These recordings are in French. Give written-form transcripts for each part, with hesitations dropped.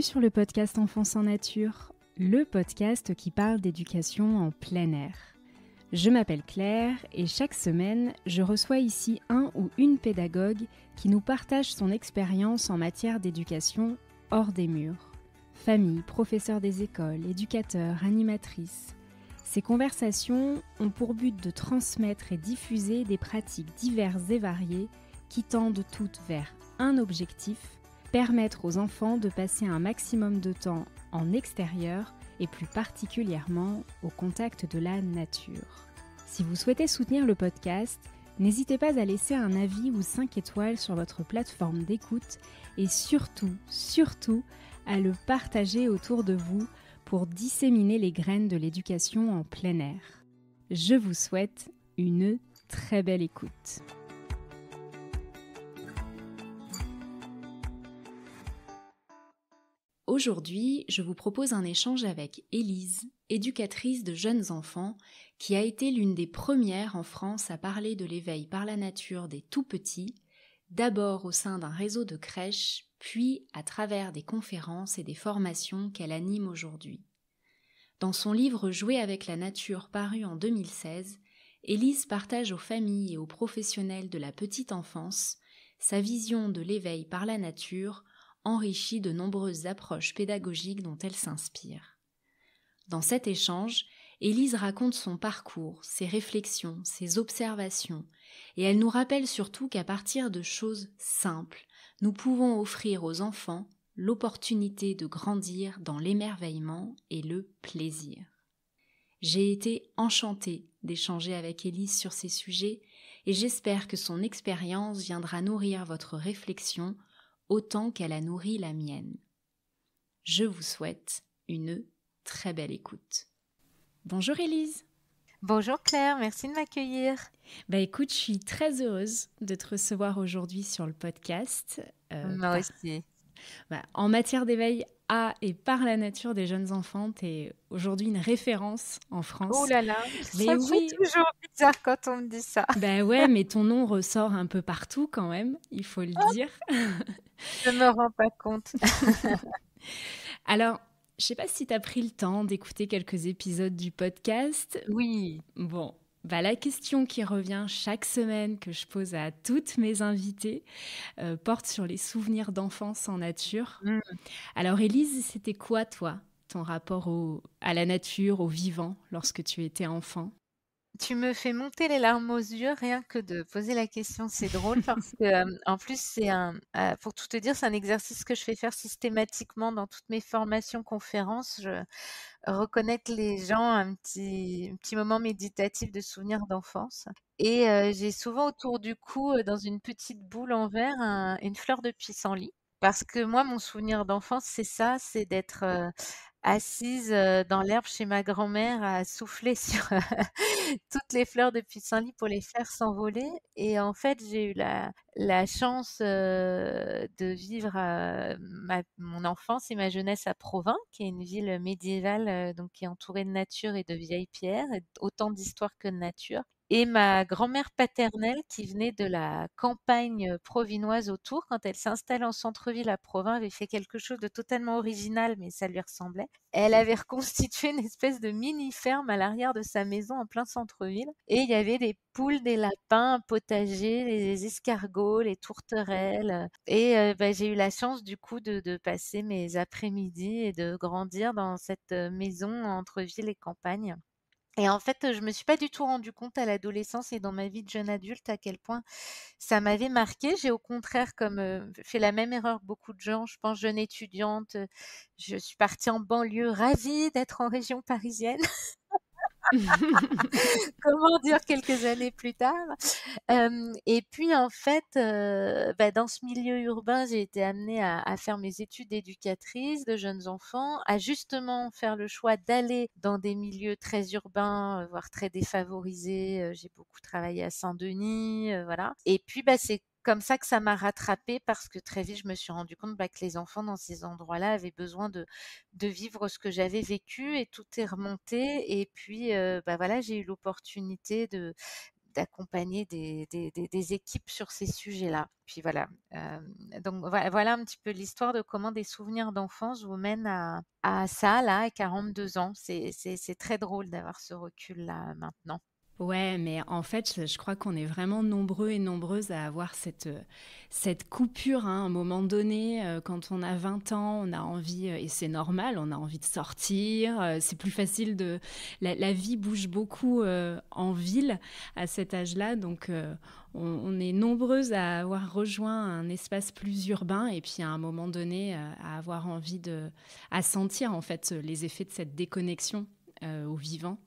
sur le podcast Enfance en Nature, le podcast qui parle d'éducation en plein air. Je m'appelle Claire et chaque semaine, je reçois ici un ou une pédagogue qui nous partage son expérience en matière d'éducation hors des murs. Famille, professeurs des écoles, éducateurs, animatrices. Ces conversations ont pour but de transmettre et diffuser des pratiques diverses et variées qui tendent toutes vers un objectif: permettre aux enfants de passer un maximum de temps en extérieur et plus particulièrement au contact de la nature. Si vous souhaitez soutenir le podcast, n'hésitez pas à laisser un avis ou 5 étoiles sur votre plateforme d'écoute et surtout, à le partager autour de vous pour disséminer les graines de l'éducation en plein air. Je vous souhaite une très belle écoute. Aujourd'hui, je vous propose un échange avec Élise, éducatrice de jeunes enfants, qui a été l'une des premières en France à parler de l'éveil par la nature des tout-petits, d'abord au sein d'un réseau de crèches, puis à travers des conférences et des formations qu'elle anime aujourd'hui. Dans son livre Jouer avec la nature paru en 2016, Élise partage aux familles et aux professionnels de la petite enfance sa vision de l'éveil par la nature, enrichie de nombreuses approches pédagogiques dont elle s'inspire. Dans cet échange, Élise raconte son parcours, ses réflexions, ses observations, et elle nous rappelle surtout qu'à partir de choses simples, nous pouvons offrir aux enfants l'opportunité de grandir dans l'émerveillement et le plaisir. J'ai été enchantée d'échanger avec Élise sur ces sujets et j'espère que son expérience viendra nourrir votre réflexion autant qu'elle a nourri la mienne. Je vous souhaite une très belle écoute. Bonjour Élise. Bonjour Claire, merci de m'accueillir. Écoute, je suis très heureuse de te recevoir aujourd'hui sur le podcast. Moi aussi. En matière d'éveil à et par la nature des jeunes enfants, tu es aujourd'hui une référence en France. Oh là là, ça me fait toujours bizarre quand on me dit ça. Ouais, mais ton nom ressort un peu partout quand même, il faut le dire. Je me rends pas compte. Alors, je sais pas si tu as pris le temps d'écouter quelques épisodes du podcast. Oui. Bon, la question qui revient chaque semaine que je pose à toutes mes invitées porte sur les souvenirs d'enfance en nature. Alors Élise, c'était quoi toi, ton rapport à la nature, au vivant, lorsque tu étais enfant ? Tu me fais monter les larmes aux yeux rien que de poser la question. C'est drôle parce que, en plus, pour tout te dire, c'est un exercice que je fais faire systématiquement dans toutes mes formations, conférences. Je reconnaître les gens un petit moment méditatif de souvenirs d'enfance. Et j'ai souvent autour du cou, dans une petite boule en verre, une fleur de pissenlit. Parce que moi, mon souvenir d'enfance, c'est ça, c'est d'être assise dans l'herbe chez ma grand-mère à souffler sur toutes les fleurs de pissenlit pour les faire s'envoler. Et en fait, j'ai eu la chance de vivre mon enfance et ma jeunesse à Provins, qui est une ville médiévale, donc qui est entourée de nature et de vieilles pierres, et autant d'histoire que de nature. Et ma grand-mère paternelle, qui venait de la campagne provinoise autour, quand elle s'installe en centre-ville à Provins, avait fait quelque chose de totalement original, mais ça lui ressemblait. Elle avait reconstitué une espèce de mini-ferme à l'arrière de sa maison en plein centre-ville. Et il y avait des poules, des lapins, un potager, les escargots, les tourterelles. Et j'ai eu la chance du coup de passer mes après-midi et de grandir dans cette maison entre ville et campagne. Et en fait, je me suis pas du tout rendu compte à l'adolescence et dans ma vie de jeune adulte à quel point ça m'avait marquée. J'ai au contraire fait la même erreur que beaucoup de gens. Je pense jeune étudiante, je suis partie en banlieue ravie d'être en région parisienne. Comment dire quelques années plus tard. Et puis en fait, dans ce milieu urbain, j'ai été amenée à faire mes études d'éducatrice de jeunes enfants, à justement faire le choix d'aller dans des milieux très urbains, voire très défavorisés. J'ai beaucoup travaillé à Saint-Denis, voilà. Et puis c'est comme ça que ça m'a rattrapée parce que très vite, je me suis rendu compte que les enfants dans ces endroits-là avaient besoin de vivre ce que j'avais vécu et tout est remonté. Et puis, voilà, j'ai eu l'opportunité d'accompagner des équipes sur ces sujets-là. Puis voilà, donc voilà un petit peu l'histoire de comment des souvenirs d'enfance vous mènent à ça là, à 42 ans. C'est très drôle d'avoir ce recul-là maintenant. Ouais, mais en fait, je crois qu'on est vraiment nombreux et nombreuses à avoir cette coupure, hein, à un moment donné. Quand on a 20 ans, on a envie, et c'est normal, on a envie de sortir. C'est plus facile de... La vie bouge beaucoup en ville à cet âge-là, donc on est nombreuses à avoir rejoint un espace plus urbain et puis à un moment donné, à avoir envie à sentir en fait les effets de cette déconnexion au vivant.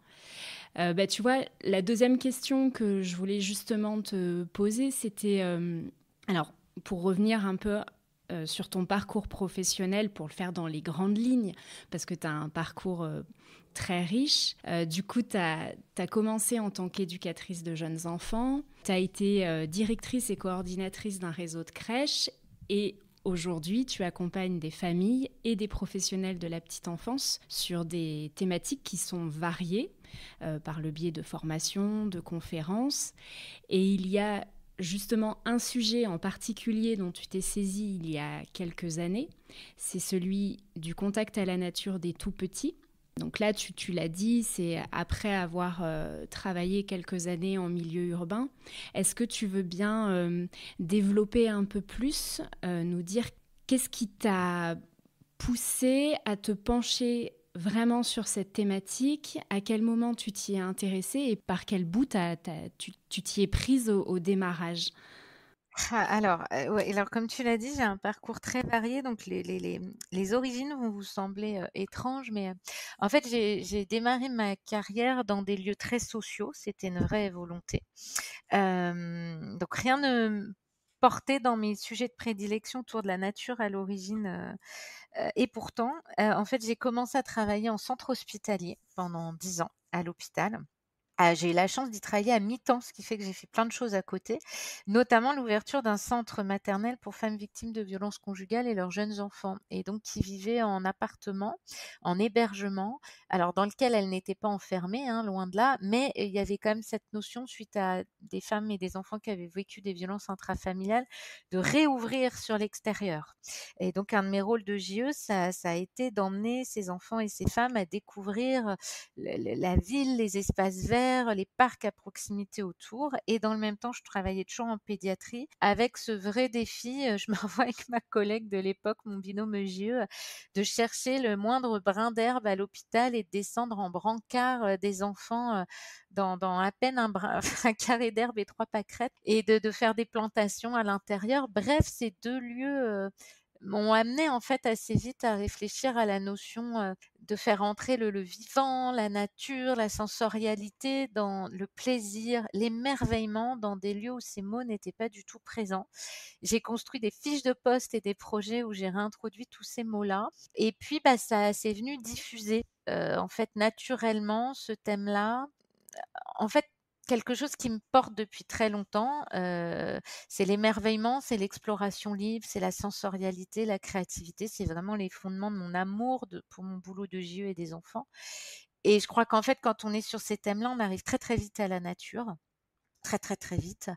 Tu vois, la deuxième question que je voulais justement te poser, c'était, alors, pour revenir un peu sur ton parcours professionnel, pour le faire dans les grandes lignes, parce que tu as un parcours très riche. Du coup, tu as commencé en tant qu'éducatrice de jeunes enfants, tu as été directrice et coordinatrice d'un réseau de crèches, et aujourd'hui, tu accompagnes des familles et des professionnels de la petite enfance sur des thématiques qui sont variées par le biais de formations, de conférences. Et il y a justement un sujet en particulier dont tu t'es saisi il y a quelques années, c'est celui du contact à la nature des tout-petits. Donc là, tu l'as dit, c'est après avoir travaillé quelques années en milieu urbain. Est-ce que tu veux bien développer un peu plus, nous dire qu'est-ce qui t'a poussé à te pencher vraiment sur cette thématique? À quel moment tu t'y es intéressée et par quel bout tu t'y es prise au démarrage? Alors, ouais, alors comme tu l'as dit, j'ai un parcours très varié, donc les origines vont vous sembler, étranges, mais, en fait, j'ai démarré ma carrière dans des lieux très sociaux, c'était une vraie volonté. Donc rien ne me portait dans mes sujets de prédilection autour de la nature à l'origine, et pourtant, en fait, j'ai commencé à travailler en centre hospitalier pendant 10 ans à l'hôpital. Ah, j'ai eu la chance d'y travailler à mi-temps, ce qui fait que j'ai fait plein de choses à côté, notamment l'ouverture d'un centre maternel pour femmes victimes de violences conjugales et leurs jeunes enfants, et donc qui vivaient en appartement, en hébergement, alors dans lequel elles n'étaient pas enfermées, hein, loin de là, mais il y avait quand même cette notion, suite à des femmes et des enfants qui avaient vécu des violences intrafamiliales, de réouvrir sur l'extérieur. Et donc un de mes rôles de JE, ça a été d'emmener ces enfants et ces femmes à découvrir la ville, les espaces verts, les parcs à proximité autour, et dans le même temps, je travaillais toujours en pédiatrie avec ce vrai défi, je me revois avec ma collègue de l'époque, mon binôme JE, de chercher le moindre brin d'herbe à l'hôpital et de descendre en brancard, des enfants, dans à peine un brin un carré d'herbe et 3 pâquerettes, et de faire des plantations à l'intérieur. Bref, ces 2 lieux, m'ont amené en fait assez vite à réfléchir à la notion, de faire entrer le vivant, la nature, la sensorialité dans le plaisir, l'émerveillement dans des lieux où ces mots n'étaient pas du tout présents. J'ai construit des fiches de poste et des projets où j'ai réintroduit tous ces mots-là, et puis, bah, ça s'est venu diffuser, en fait naturellement ce thème-là. En fait, quelque chose qui me porte depuis très longtemps, c'est l'émerveillement, c'est l'exploration libre, c'est la sensorialité, la créativité. C'est vraiment les fondements de mon amour pour mon boulot de JE et des enfants, et je crois qu'en fait, quand on est sur ces thèmes-là, on arrive très, très vite à la nature. Très, très, très vite.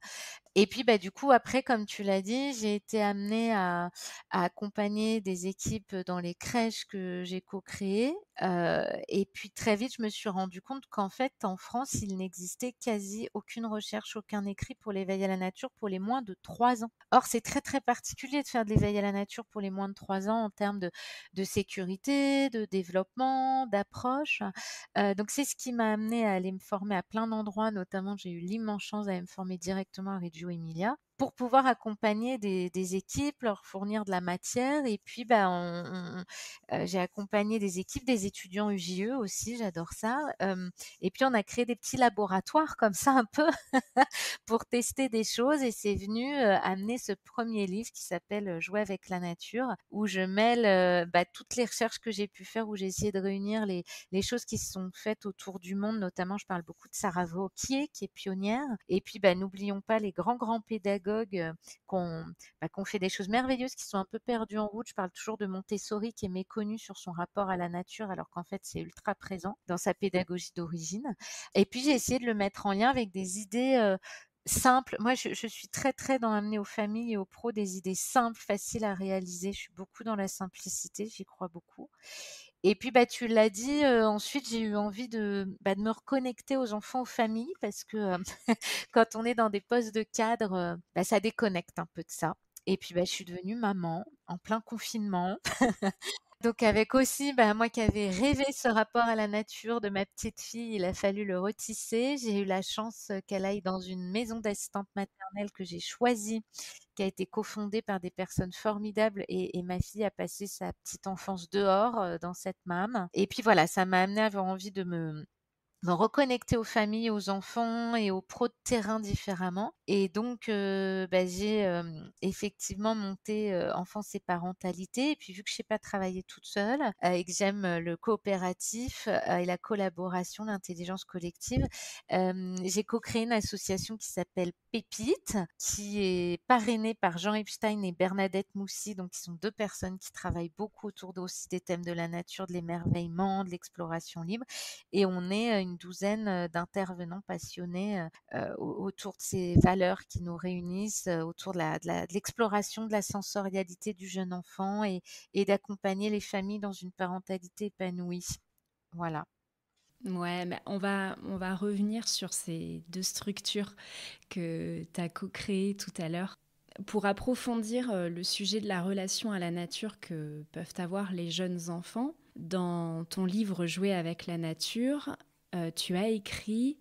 Et puis, bah, du coup, après, comme tu l'as dit, j'ai été amenée à accompagner des équipes dans les crèches que j'ai co-créées. Et puis très vite, je me suis rendu compte qu'en fait, en France, il n'existait quasi aucune recherche, aucun écrit pour l'éveil à la nature pour les moins de 3 ans. Or, c'est très, très particulier de faire de l'éveil à la nature pour les moins de 3 ans en termes de sécurité, de développement, d'approche. Donc c'est ce qui m'a amenée à aller me former à plein d'endroits, notamment j'ai eu l'immense chance d'aller me former directement à Reggio Emilia pour pouvoir accompagner des équipes, leur fournir de la matière, et puis, bah, j'ai accompagné des équipes, des étudiants UJE aussi, j'adore ça, et puis on a créé des petits laboratoires comme ça un peu pour tester des choses, et c'est venu, amener ce premier livre qui s'appelle, Jouer avec la nature, où je mêle, bah, toutes les recherches que j'ai pu faire, où j'ai essayé de réunir les choses qui se sont faites autour du monde. Notamment, je parle beaucoup de Sarah Vauquier, qui est pionnière, et puis, bah, n'oublions pas les grands pédagogues pédagogues qui ont fait des choses merveilleuses, qui sont un peu perdues en route. Je parle toujours de Montessori, qui est méconnu sur son rapport à la nature, alors qu'en fait, c'est ultra présent dans sa pédagogie d'origine. Et puis, j'ai essayé de le mettre en lien avec des idées simples. Moi, je suis très, très dans amener aux familles et aux pros des idées simples, faciles à réaliser. Je suis beaucoup dans la simplicité, j'y crois beaucoup. Et puis, bah, tu l'as dit, ensuite, j'ai eu envie de me reconnecter aux enfants, aux familles, parce que quand on est dans des postes de cadre, ça déconnecte un peu de ça. Et puis, bah, je suis devenue maman en plein confinement. Donc avec aussi, moi qui avais rêvé ce rapport à la nature de ma petite fille, il a fallu le retisser. J'ai eu la chance qu'elle aille dans une maison d'assistante maternelle que j'ai choisie, qui a été cofondée par des personnes formidables et ma fille a passé sa petite enfance dehors dans cette MAM. Et puis voilà, ça m'a amené à avoir envie de me reconnecter aux familles, aux enfants et aux pros de terrain différemment. Et donc, j'ai effectivement monté Enfance et Parentalité. Et puis, vu que je sais pas travailler toute seule et que j'aime le coopératif et la collaboration, l'intelligence collective, j'ai co-créé une association qui s'appelle Pépite, qui est parrainée par Jean Epstein et Bernadette Moussy, donc qui sont deux personnes qui travaillent beaucoup autour aussi des thèmes de la nature, de l'émerveillement, de l'exploration libre. Et on est une douzaine d'intervenants passionnés autour de ces valeurs qui nous réunissent, autour de l'exploration de la sensorialité du jeune enfant et d'accompagner les familles dans une parentalité épanouie. Voilà. Ouais, mais on va revenir sur ces deux structures que tu as co-créées tout à l'heure. Pour approfondir le sujet de la relation à la nature que peuvent avoir les jeunes enfants, dans ton livre Jouer avec la nature, tu as écrit: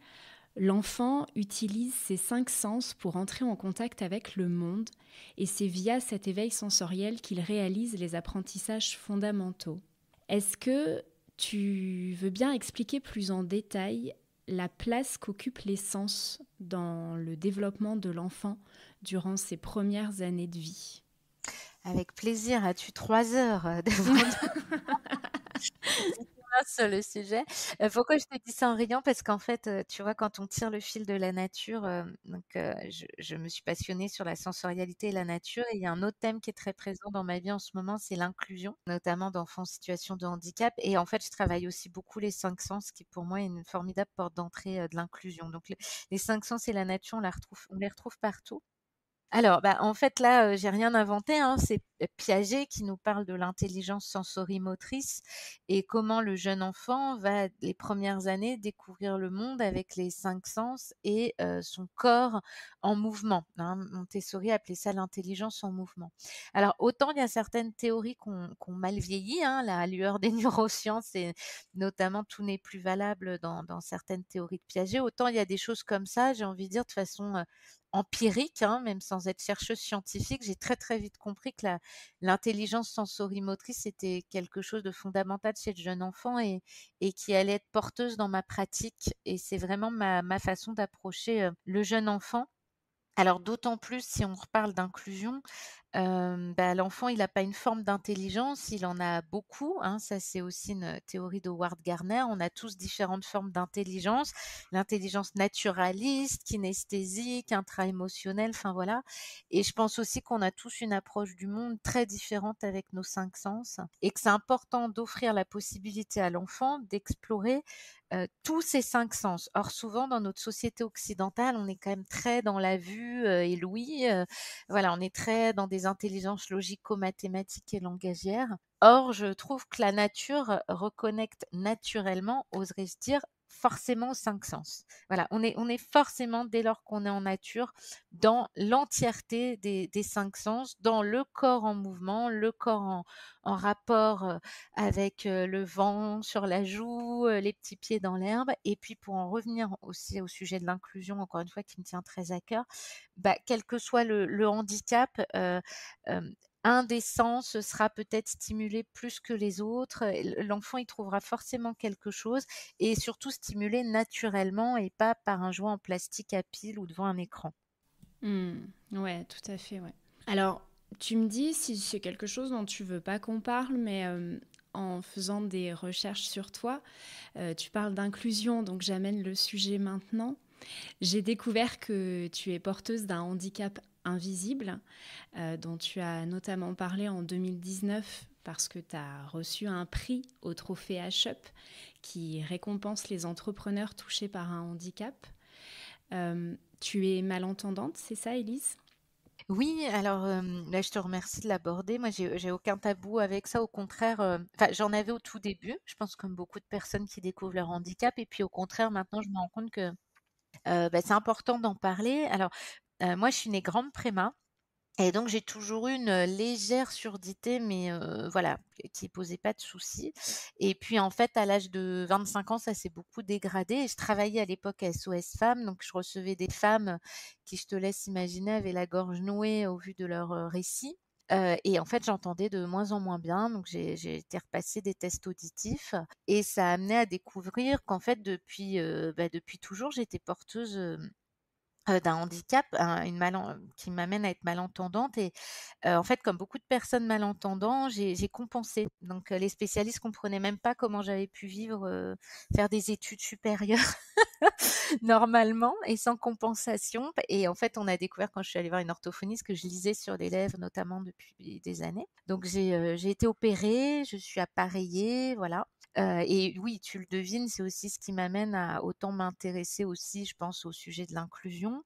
l'enfant utilise ses 5 sens pour entrer en contact avec le monde et c'est via cet éveil sensoriel qu'il réalise les apprentissages fondamentaux. Est-ce que tu veux bien expliquer plus en détail la place qu'occupent les sens dans le développement de l'enfant durant ses premières années de vie? Avec plaisir. As-tu 3 heures devant sur le sujet. Pourquoi je te dis ça en riant? Parce qu'en fait, tu vois, quand on tire le fil de la nature, je me suis passionnée sur la sensorialité et la nature et il y a un autre thème qui est très présent dans ma vie en ce moment, c'est l'inclusion, notamment d'enfants en situation de handicap et en fait, je travaille aussi beaucoup les 5 sens qui pour moi est une formidable porte d'entrée, de l'inclusion. Donc les 5 sens et la nature, on les retrouve partout. Alors, en fait, là, j'ai rien inventé, hein. C'est Piaget qui nous parle de l'intelligence sensorimotrice et comment le jeune enfant va, les premières années, découvrir le monde avec les 5 sens et son corps en mouvement, hein. Montessori appelait ça l'intelligence en mouvement. Alors, autant il y a certaines théories qui ont mal vieilli, hein, la lueur des neurosciences et notamment tout n'est plus valable dans certaines théories de Piaget, autant il y a des choses comme ça, j'ai envie de dire de façon, empirique, hein, même sans être chercheuse scientifique, j'ai très très vite compris que l'intelligence sensorimotrice était quelque chose de fondamental chez le jeune enfant et qui allait être porteuse dans ma pratique. Et c'est vraiment ma façon d'approcher le jeune enfant. Alors d'autant plus si on reparle d'inclusion, l'enfant il n'a pas une forme d'intelligence, il en a beaucoup, hein. Ça c'est aussi une théorie de Howard Gardner. On a tous différentes formes d'intelligence, l'intelligence naturaliste, kinesthésique, intra-émotionnelle, enfin voilà. Et je pense aussi qu'on a tous une approche du monde très différente avec nos 5 sens et que c'est important d'offrir la possibilité à l'enfant d'explorer tous ces 5 sens. Or souvent dans notre société occidentale, on est quand même très dans la vue et l'ouïe, voilà, on est très dans des intelligences logico-mathématiques et langagières. Or, je trouve que la nature reconnecte naturellement, oserais-je dire, forcément aux 5 sens. Voilà, on est forcément, dès lors qu'on est en nature, dans l'entièreté des 5 sens, dans le corps en mouvement, le corps en rapport avec le vent sur la joue, les petits pieds dans l'herbe. Et puis pour en revenir aussi au sujet de l'inclusion, encore une fois, qui me tient très à cœur, quel que soit le handicap, un des sens sera peut-être stimulé plus que les autres. L'enfant, il trouvera forcément quelque chose et surtout stimulé naturellement et pas par un jouet en plastique à pile ou devant un écran. Ouais, tout à fait, ouais. Alors, tu me dis si c'est quelque chose dont tu veux pas qu'on parle, mais en faisant des recherches sur toi, tu parles d'inclusion, donc j'amène le sujet maintenant. J'ai découvert que tu es porteuse d'un handicap invisibles, dont tu as notamment parlé en 2019 parce que tu as reçu un prix au trophée H-Up qui récompense les entrepreneurs touchés par un handicap. Tu es malentendante, c'est ça, Élise? Oui, alors, bah, je te remercie de l'aborder. Moi, j'ai aucun tabou avec ça. Au contraire, enfin, j'en avais au tout début, je pense comme beaucoup de personnes qui découvrent leur handicap et puis au contraire, maintenant, je me rends compte que, bah, c'est important d'en parler. Alors, moi, je suis née grande préma et donc j'ai toujours eu une, légère surdité, mais voilà, qui posait pas de soucis et puis, en fait, à l'âge de 25 ans, ça s'est beaucoup dégradé et je travaillais à l'époque à SOS Femmes, donc je recevais des femmes qui, je te laisse imaginer, avaient la gorge nouée au vu de leurs, récits, et en fait, j'entendais de moins en moins bien, donc j'ai été repasser des tests auditifs et ça a amené à découvrir qu'en fait, depuis, bah, depuis toujours, j'étais porteuse, d'un handicap, une malen qui m'amène à être malentendante et en fait, comme beaucoup de personnes malentendantes, j'ai compensé. Donc les spécialistes comprenaient même pas comment j'avais pu vivre, faire des études supérieures normalement et sans compensation et en fait, on a découvert quand je suis allée voir une orthophoniste que je lisais sur les lèvres, notamment depuis des années. Donc j'ai été opérée, je suis appareillée, voilà. Et oui, tu le devines, c'est aussi ce qui m'amène à autant m'intéresser aussi, je pense, au sujet de l'inclusion.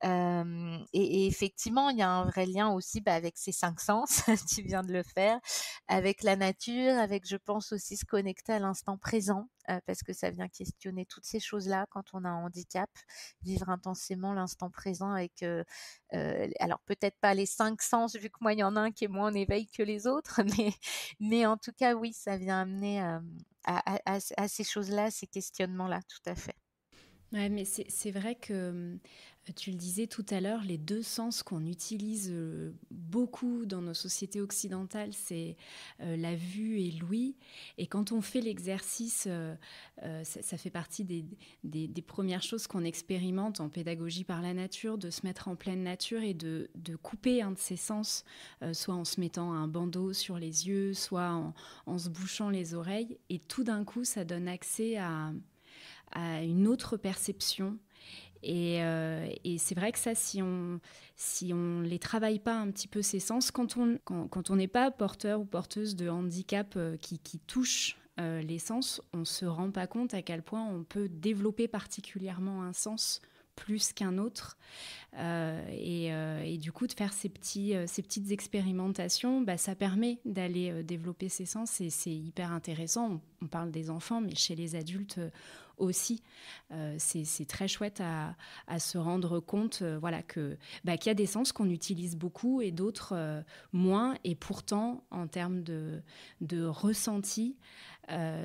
Et effectivement, il y a un vrai lien aussi, bah, avec ces 5 sens, tu viens de le faire, avec la nature, avec, je pense aussi se connecter à l'instant présent, parce que ça vient questionner toutes ces choses-là quand on a un handicap. Vivre intensément l'instant présent avec, alors peut-être pas les 5 sens vu que moi il y en a un qui est moins en éveil que les autres, mais en tout cas oui, ça vient amener, à ces choses-là, ces questionnements-là, tout à fait. Ouais, mais c'est vrai que tu le disais tout à l'heure, les deux sens qu'on utilise beaucoup dans nos sociétés occidentales, c'est la vue et l'ouïe. Et quand on fait l'exercice, ça fait partie des premières choses qu'on expérimente en pédagogie par la nature, de se mettre en pleine nature et de couper un de ces sens, soit en se mettant un bandeau sur les yeux, soit en se bouchant les oreilles. Et tout d'un coup, ça donne accès à une autre perception. Et c'est vrai que ça, si on les travaille pas un petit peu ces sens, quand on n'est pas porteur ou porteuse de handicap qui touche les sens, on ne se rend pas compte à quel point on peut développer particulièrement un sens plus qu'un autre. Et du coup, de faire ces petites expérimentations, bah, ça permet d'aller développer ses sens et c'est hyper intéressant. On parle des enfants, mais chez les adultes aussi, c'est très chouette à se rendre compte voilà, qu'il y a des sens qu'on utilise beaucoup et d'autres moins. Et pourtant, en termes de ressenti,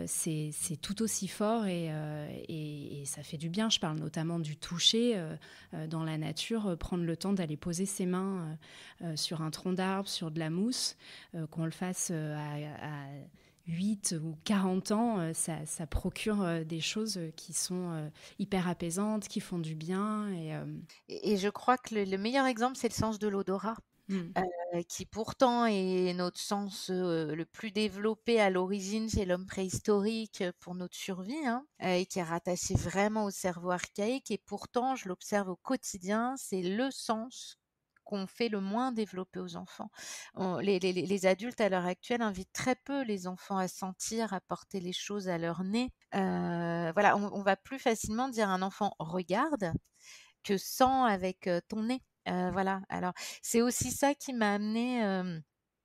c'est tout aussi fort et ça fait du bien. Je parle notamment du toucher dans la nature, prendre le temps d'aller poser ses mains sur un tronc d'arbre, sur de la mousse, qu'on le fasse à 8 ou 40 ans, ça procure des choses qui sont hyper apaisantes, qui font du bien. Et je crois que le meilleur exemple, c'est le sens de l'odorat. Mm. Qui pourtant est notre sens, le plus développé à l'origine chez l'homme préhistorique, pour notre survie, hein, et qui est rattaché vraiment au cerveau archaïque et pourtant je l'observe au quotidien, c'est le sens qu'on fait le moins développer aux enfants. On les adultes à l'heure actuelle invitent très peu les enfants à sentir, à porter les choses à leur nez. Voilà, on va plus facilement dire à un enfant: «Regarde» que «Sens avec, ton nez». Voilà, alors c'est aussi ça qui m'a amenée,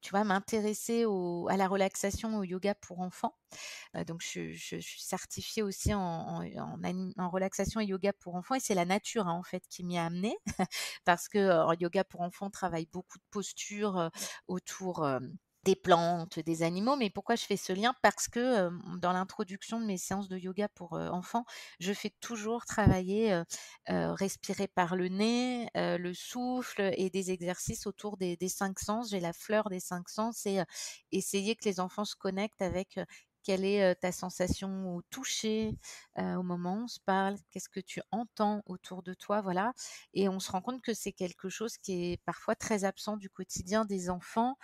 tu vois, à m'intéresser à la relaxation, au yoga pour enfants. Donc je suis certifiée aussi en relaxation et yoga pour enfants et c'est la nature, hein, en fait, qui m'y a amenée parce que, en yoga pour enfants, on travaille beaucoup de postures, autour, des plantes, des animaux. Mais pourquoi je fais ce lien? Parce que, dans l'introduction de mes séances de yoga pour, enfants, je fais toujours travailler, respirer par le nez, le souffle et des exercices autour des 5 sens. J'ai la fleur des 5 sens et essayer que les enfants se connectent avec, quelle est, ta sensation au toucher, au moment où on se parle? Qu'est-ce que tu entends autour de toi? Voilà et on se rend compte que c'est quelque chose qui est parfois très absent du quotidien des enfants,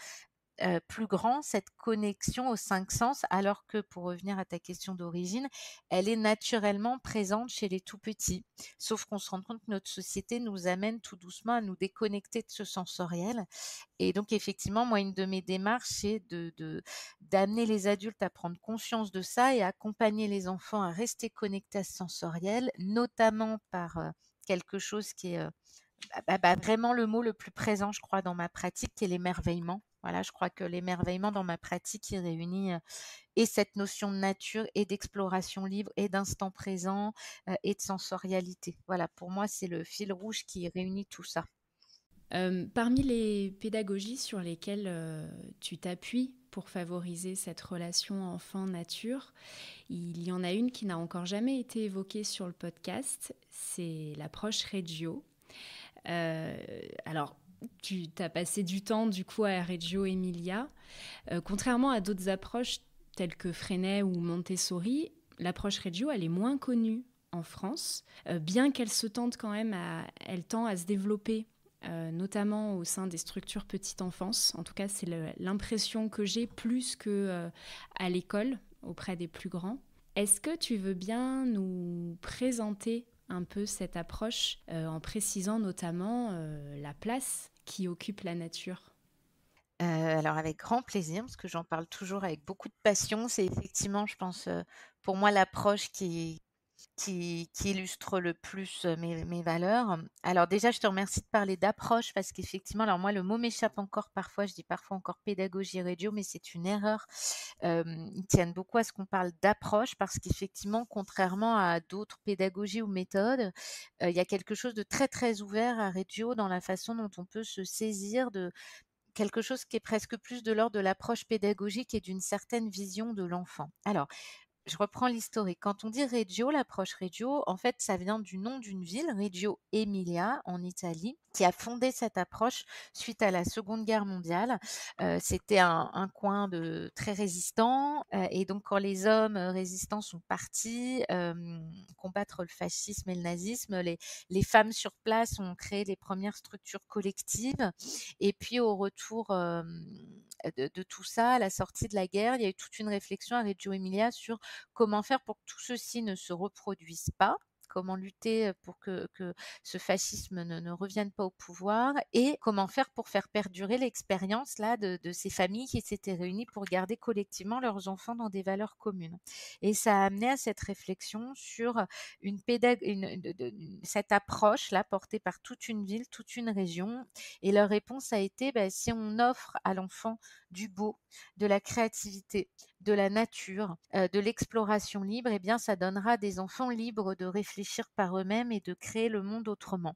plus grand cette connexion aux 5 sens, alors que pour revenir à ta question d'origine, elle est naturellement présente chez les tout petits. Sauf qu'on se rend compte que notre société nous amène tout doucement à nous déconnecter de ce sensoriel et donc effectivement, moi, une de mes démarches, c'est d'amener les adultes à prendre conscience de ça et accompagner les enfants à rester connectés à ce sensoriel, notamment par, quelque chose qui est, vraiment le mot le plus présent, je crois, dans ma pratique, qui est l'émerveillement. Voilà, je crois que l'émerveillement dans ma pratique, il réunit, et cette notion de nature et d'exploration libre et d'instant présent, et de sensorialité. Voilà, pour moi, c'est le fil rouge qui réunit tout ça. Parmi les pédagogies sur lesquelles tu t'appuies pour favoriser cette relation enfant-nature, il y en a une qui n'a encore jamais été évoquée sur le podcast, c'est l'approche Reggio. Alors, tu as passé du temps du coup à Reggio Emilia. Contrairement à d'autres approches telles que Freinet ou Montessori, l'approche Reggio, elle est moins connue en France, bien qu'elle se tente quand même elle tend à se développer, notamment au sein des structures petite enfance. En tout cas, c'est l'impression que j'ai plus que à l'école, auprès des plus grands. Est-ce que tu veux bien nous présenter un peu cette approche en précisant notamment la place qui occupe la nature? Alors avec grand plaisir, parce que j'en parle toujours avec beaucoup de passion. C'est effectivement, je pense, pour moi l'approche qui illustre le plus, mes valeurs. Alors déjà, je te remercie de parler d'approche parce qu'effectivement, alors moi, le mot m'échappe encore parfois. Je dis parfois encore pédagogie Reggio, mais c'est une erreur. Ils tiennent beaucoup à ce qu'on parle d'approche parce qu'effectivement, contrairement à d'autres pédagogies ou méthodes, il y a quelque chose de très, très ouvert à Reggio dans la façon dont on peut se saisir de quelque chose qui est presque plus de l'ordre de l'approche pédagogique et d'une certaine vision de l'enfant. Alors, je reprends l'historique. Quand on dit Reggio, l'approche Reggio, en fait, ça vient du nom d'une ville, Reggio Emilia, en Italie, qui a fondé cette approche suite à la Seconde Guerre mondiale. C'était un coin très résistant, et donc quand les hommes résistants sont partis combattre le fascisme et le nazisme, les femmes sur place ont créé les premières structures collectives. Et puis au retour de tout ça, à la sortie de la guerre, il y a eu toute une réflexion à Reggio Emilia sur comment faire pour que tout ceci ne se reproduise pas, comment lutter pour que ce fascisme ne revienne pas au pouvoir et comment faire pour faire perdurer l'expérience là de ces familles qui s'étaient réunies pour garder collectivement leurs enfants dans des valeurs communes. Et ça a amené à cette réflexion sur cette approche là portée par toute une ville, toute une région. Et leur réponse a été, si on offre à l'enfant du beau, de la créativité, de la nature, de l'exploration libre, eh bien ça donnera des enfants libres de réfléchir par eux-mêmes et de créer le monde autrement.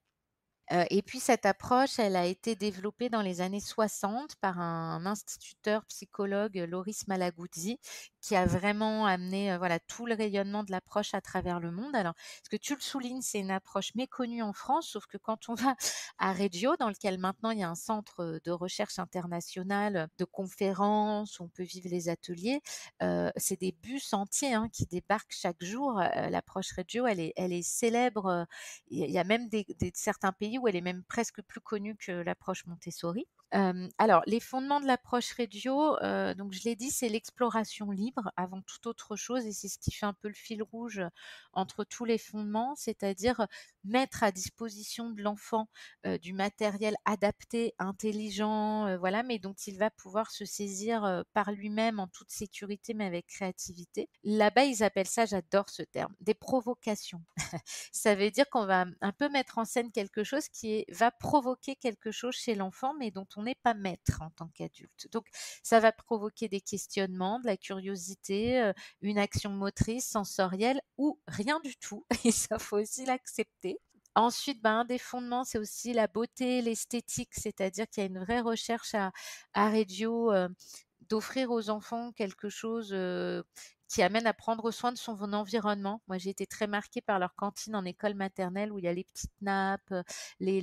Et puis cette approche, elle a été développée dans les années 60 par un instituteur psychologue, Loris Malaguzzi, qui a vraiment amené, voilà, tout le rayonnement de l'approche à travers le monde. Alors, ce que tu le soulignes, c'est une approche méconnue en France, sauf que quand on va à Reggio, dans lequel maintenant il y a un centre, de recherche international, de conférences, où on peut vivre les ateliers, c'est des bus entiers, hein, qui débarquent chaque jour. L'approche Reggio, elle est célèbre, il y a même certains pays où elle est même presque plus connue que l'approche Montessori. Alors les fondements de l'approche Reggio, donc je l'ai dit, c'est l'exploration libre avant toute autre chose et c'est ce qui fait un peu le fil rouge entre tous les fondements, c'est-à-dire mettre à disposition de l'enfant, du matériel adapté, intelligent, voilà, mais dont il va pouvoir se saisir, par lui-même en toute sécurité, mais avec créativité. Là-bas, ils appellent ça, j'adore ce terme, des provocations. Ça veut dire qu'on va un peu mettre en scène quelque chose va provoquer quelque chose chez l'enfant, mais dont on n'est pas maître en tant qu'adulte. Donc, ça va provoquer des questionnements, de la curiosité, une action motrice, sensorielle ou rien du tout. Et ça, faut aussi l'accepter. Ensuite, un des fondements, c'est aussi la beauté, l'esthétique, c'est-à-dire qu'il y a une vraie recherche à Reggio, d'offrir aux enfants quelque chose qui amène à prendre soin de son environnement. Moi, j'ai été très marquée par leur cantine en école maternelle où il y a les petites nappes, les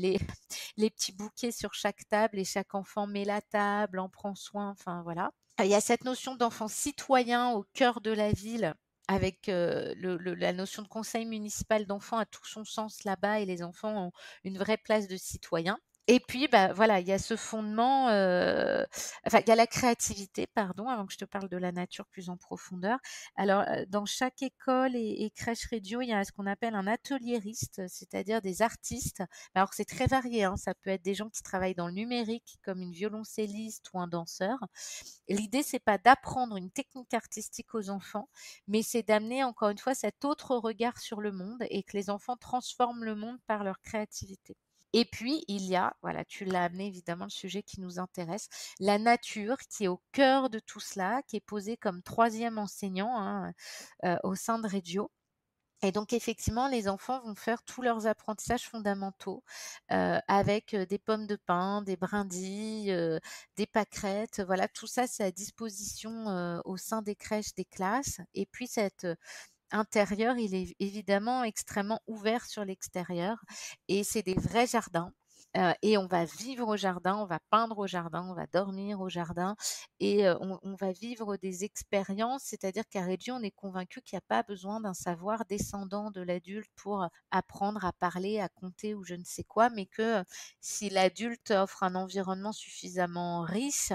les petits bouquets sur chaque table et chaque enfant met la table, en prend soin, enfin voilà. Il y a cette notion d'enfant citoyen au cœur de la ville avec, la notion de conseil municipal d'enfants a tout son sens là-bas et les enfants ont une vraie place de citoyen. Et puis, bah, voilà, il y a ce fondement, enfin, il y a la créativité, pardon, avant que je te parle de la nature plus en profondeur. Alors, dans chaque école et crèche radio, il y a ce qu'on appelle un ateliériste, c'est-à-dire des artistes. Alors, c'est très varié, hein, ça peut être des gens qui travaillent dans le numérique, comme une violoncelliste ou un danseur. L'idée, c'est pas d'apprendre une technique artistique aux enfants, mais c'est d'amener, encore une fois, cet autre regard sur le monde et que les enfants transforment le monde par leur créativité. Et puis, il y a, voilà, tu l'as amené évidemment le sujet qui nous intéresse, la nature qui est au cœur de tout cela, qui est posée comme troisième enseignant, hein, au sein de Reggio. Et donc effectivement, les enfants vont faire tous leurs apprentissages fondamentaux, avec, des pommes de pin, des brindilles, des pâquerettes, voilà, tout ça, c'est à disposition, au sein des crèches, des classes. Et puis cet, intérieur, il est évidemment extrêmement ouvert sur l'extérieur et c'est des vrais jardins, et on va vivre au jardin, on va peindre au jardin, on va dormir au jardin et on va vivre des expériences. C'est-à-dire qu'à Reggio, on est convaincu qu'il n'y a pas besoin d'un savoir descendant de l'adulte pour apprendre à parler, à compter ou je ne sais quoi, mais que, si l'adulte offre un environnement suffisamment riche,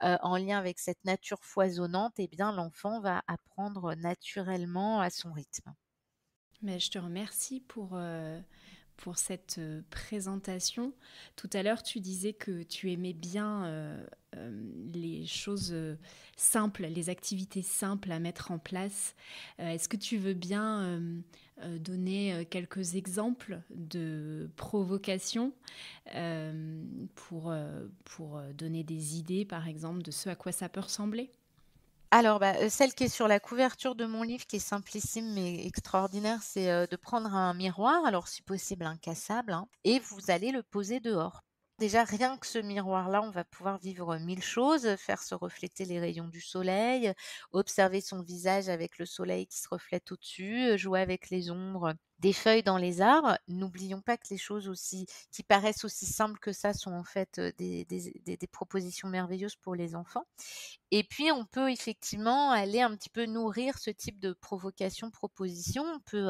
en lien avec cette nature foisonnante, eh bien l'enfant va apprendre naturellement à son rythme. Mais je te remercie pour cette présentation. Tout à l'heure, tu disais que tu aimais bien les choses simples, les activités simples à mettre en place. Est-ce que tu veux bien donner quelques exemples de provocations pour donner des idées, par exemple, de ce à quoi ça peut ressembler? Alors, bah, celle qui est sur la couverture de mon livre, qui est simplissime mais extraordinaire, c'est, de prendre un miroir, alors si possible incassable, hein, et vous allez le poser dehors. Déjà, rien que ce miroir-là, on va pouvoir vivre 1000 choses, faire se refléter les rayons du soleil, observer son visage avec le soleil qui se reflète au-dessus, jouer avec les ombres des feuilles dans les arbres. N'oublions pas que les choses aussi qui paraissent aussi simples que ça sont en fait, des propositions merveilleuses pour les enfants. Et puis, on peut effectivement aller un petit peu nourrir ce type de provocation, proposition. On peut,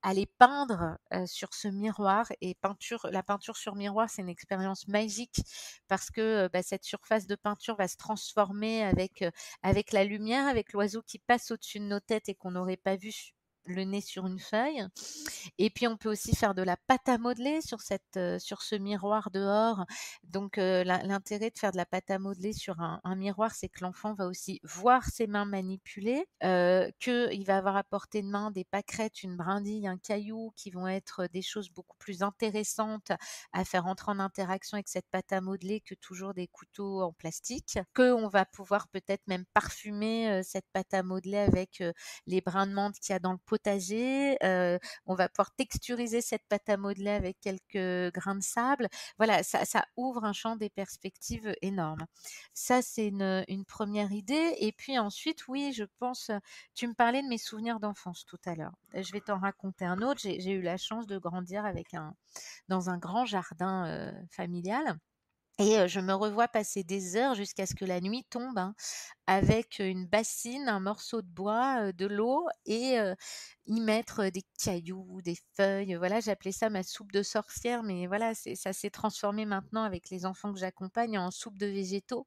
aller peindre, sur ce miroir et la peinture sur miroir, c'est une expérience magique parce que, bah, cette surface de peinture va se transformer avec la lumière, avec l'oiseau qui passe au-dessus de nos têtes et qu'on n'aurait pas vu le nez sur une feuille. Et puis on peut aussi faire de la pâte à modeler sur ce miroir dehors. Donc l'intérêt de faire de la pâte à modeler sur un miroir, c'est que l'enfant va aussi voir ses mains manipulées, qu'il va avoir à portée de main des pâquerettes, une brindille, un caillou qui vont être des choses beaucoup plus intéressantes à faire entrer en interaction avec cette pâte à modeler que toujours des couteaux en plastique. Qu'on va pouvoir peut-être même parfumer, cette pâte à modeler avec, les brins de menthe qu'il y a dans le potager. On va pouvoir texturiser cette pâte à modeler avec quelques grains de sable. Voilà, ça ouvre un champ des perspectives énorme. Ça, c'est une première idée et puis ensuite, oui, je pense, tu me parlais de mes souvenirs d'enfance tout à l'heure. Je vais t'en raconter un autre. J'ai eu la chance de grandir dans un grand jardin, familial et je me revois passer des heures jusqu'à ce que la nuit tombe, hein, avec une bassine, un morceau de bois, de l'eau et y mettre, des cailloux, des feuilles, voilà, j'appelais ça ma soupe de sorcière, mais voilà, ça s'est transformé maintenant avec les enfants que j'accompagne en soupe de végétaux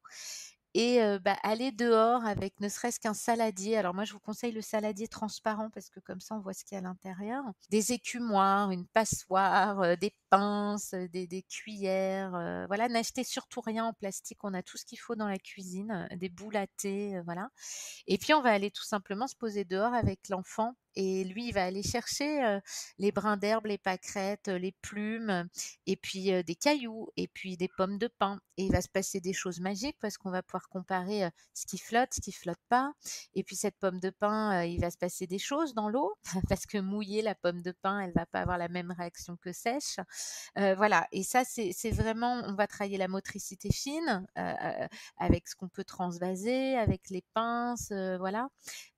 et bah, aller dehors avec ne serait-ce qu'un saladier. Alors moi, je vous conseille le saladier transparent parce que comme ça, on voit ce qu'il y a à l'intérieur. Des écumoires, une passoire, des pinces, des cuillères, voilà. N'achetez surtout rien en plastique, on a tout ce qu'il faut dans la cuisine, des boules à thé, voilà. Et puis on va aller tout simplement se poser dehors avec l'enfant et lui, il va aller chercher, les brins d'herbe, les pâquerettes, les plumes, et puis, des cailloux et puis des pommes de pin et il va se passer des choses magiques parce qu'on va pouvoir comparer, ce qui flotte pas et puis cette pomme de pin, il va se passer des choses dans l'eau parce que mouiller la pomme de pin, elle va pas avoir la même réaction que sèche. Voilà et ça c'est vraiment on va travailler la motricité fine, avec ce qu'on peut transvaser, avec les pinces, voilà.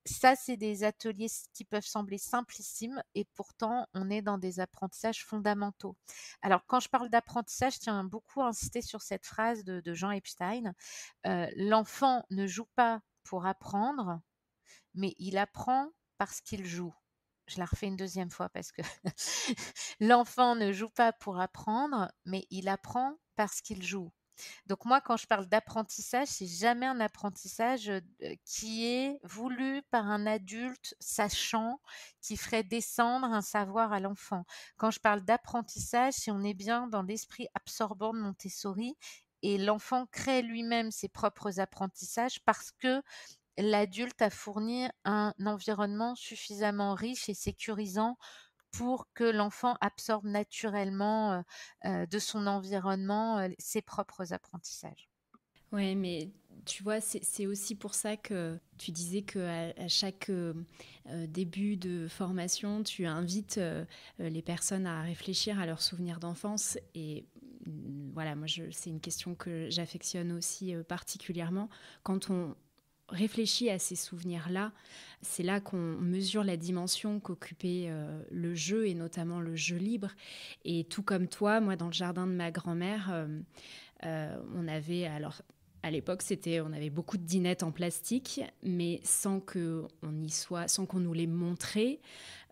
Ça, c'est des ateliers qui peuvent sembler simplissimes et pourtant on est dans des apprentissages fondamentaux. Alors quand je parle d'apprentissage, je tiens beaucoup à insister sur cette phrase de Jean Epstein, «L'enfant ne joue pas pour apprendre, mais il apprend parce qu'il joue». je la refais une deuxième fois parce que l'enfant ne joue pas pour apprendre, mais il apprend parce qu'il joue. Donc moi, quand je parle d'apprentissage, c'est jamais un apprentissage, qui est voulu par un adulte sachant, qui ferait descendre un savoir à l'enfant. Quand je parle d'apprentissage, c'est on est bien dans l'esprit absorbant de Montessori et l'enfant crée lui-même ses propres apprentissages parce que l'adulte a fourni un environnement suffisamment riche et sécurisant pour que l'enfant absorbe naturellement, de son environnement, ses propres apprentissages. Ouais, mais tu vois, c'est aussi pour ça que tu disais qu'à chaque début de formation, tu invites les personnes à réfléchir à leurs souvenirs d'enfance. Et voilà, moi, c'est une question que j'affectionne aussi particulièrement. Quand on réfléchit à ces souvenirs-là, c'est là qu'on mesure la dimension qu'occupait le jeu, et notamment le jeu libre. Et tout comme toi, moi, dans le jardin de ma grand-mère, on avait, alors à l'époque, on avait beaucoup de dinettes en plastique, mais sans qu'on nous les montrait.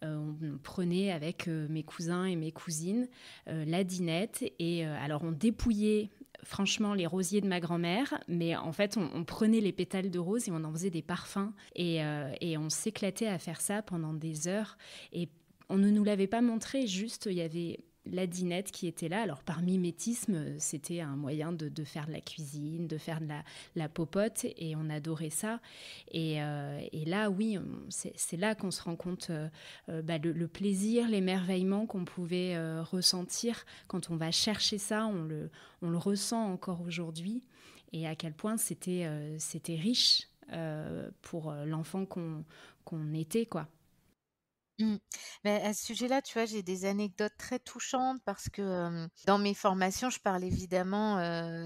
On prenait avec mes cousins et mes cousines la dinette, et alors on dépouillait franchement les rosiers de ma grand-mère, mais en fait on prenait les pétales de rose et on en faisait des parfums, et on s'éclatait à faire ça pendant des heures, et on ne nous l'avait pas montré, juste il y avait la dinette qui était là. Alors par mimétisme, c'était un moyen de faire de la cuisine, de faire de la popote, et on adorait ça. Et là, oui, c'est là qu'on se rend compte le plaisir, l'émerveillement qu'on pouvait ressentir quand on va chercher ça. On le ressent encore aujourd'hui, et à quel point c'était riche pour l'enfant qu'on était, quoi. Mmh. Mais à ce sujet-là, tu vois, j'ai des anecdotes très touchantes parce que, dans mes formations, je parle évidemment,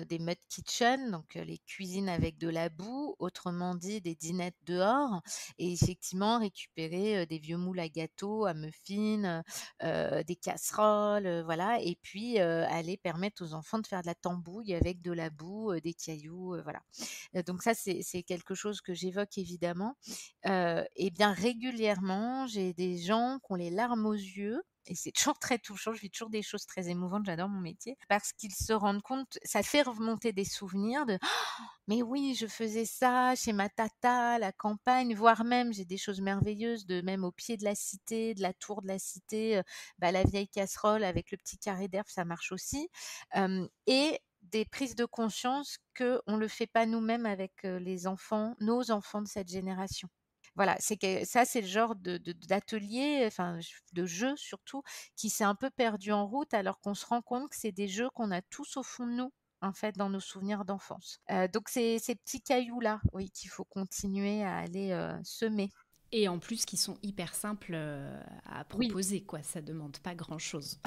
des mud kitchen, donc les cuisines avec de la boue, autrement dit des dinettes dehors et effectivement récupérer, des vieux moules à gâteaux, à muffins, des casseroles, voilà et puis, aller permettre aux enfants de faire de la tambouille avec de la boue, des cailloux, voilà. Donc ça, c'est quelque chose que j'évoque évidemment. Et bien régulièrement, j'ai des gens qui ont les larmes aux yeux et c'est toujours très touchant. Je vis toujours des choses très émouvantes, j'adore mon métier, parce qu'ils se rendent compte ça fait remonter des souvenirs de: «Oh, mais oui, je faisais ça chez ma tata à la campagne», voire même j'ai des choses merveilleuses de même au pied de la cité, de la tour de la cité, la vieille casserole avec le petit carré d'herbe, ça marche aussi. Et des prises de conscience qu'on ne le fait pas nous-mêmes avec, les enfants, nos enfants de cette génération. Voilà, c'est que ça, c'est le genre d'atelier, enfin, de jeu surtout, qui s'est un peu perdu en route alors qu'on se rend compte que c'est des jeux qu'on a tous au fond de nous, en fait, dans nos souvenirs d'enfance. Donc c'est ces petits cailloux-là, oui, qu'il faut continuer à aller, semer. Et en plus, qui sont hyper simples à Oui. proposer, quoi. Ça demande pas grand-chose.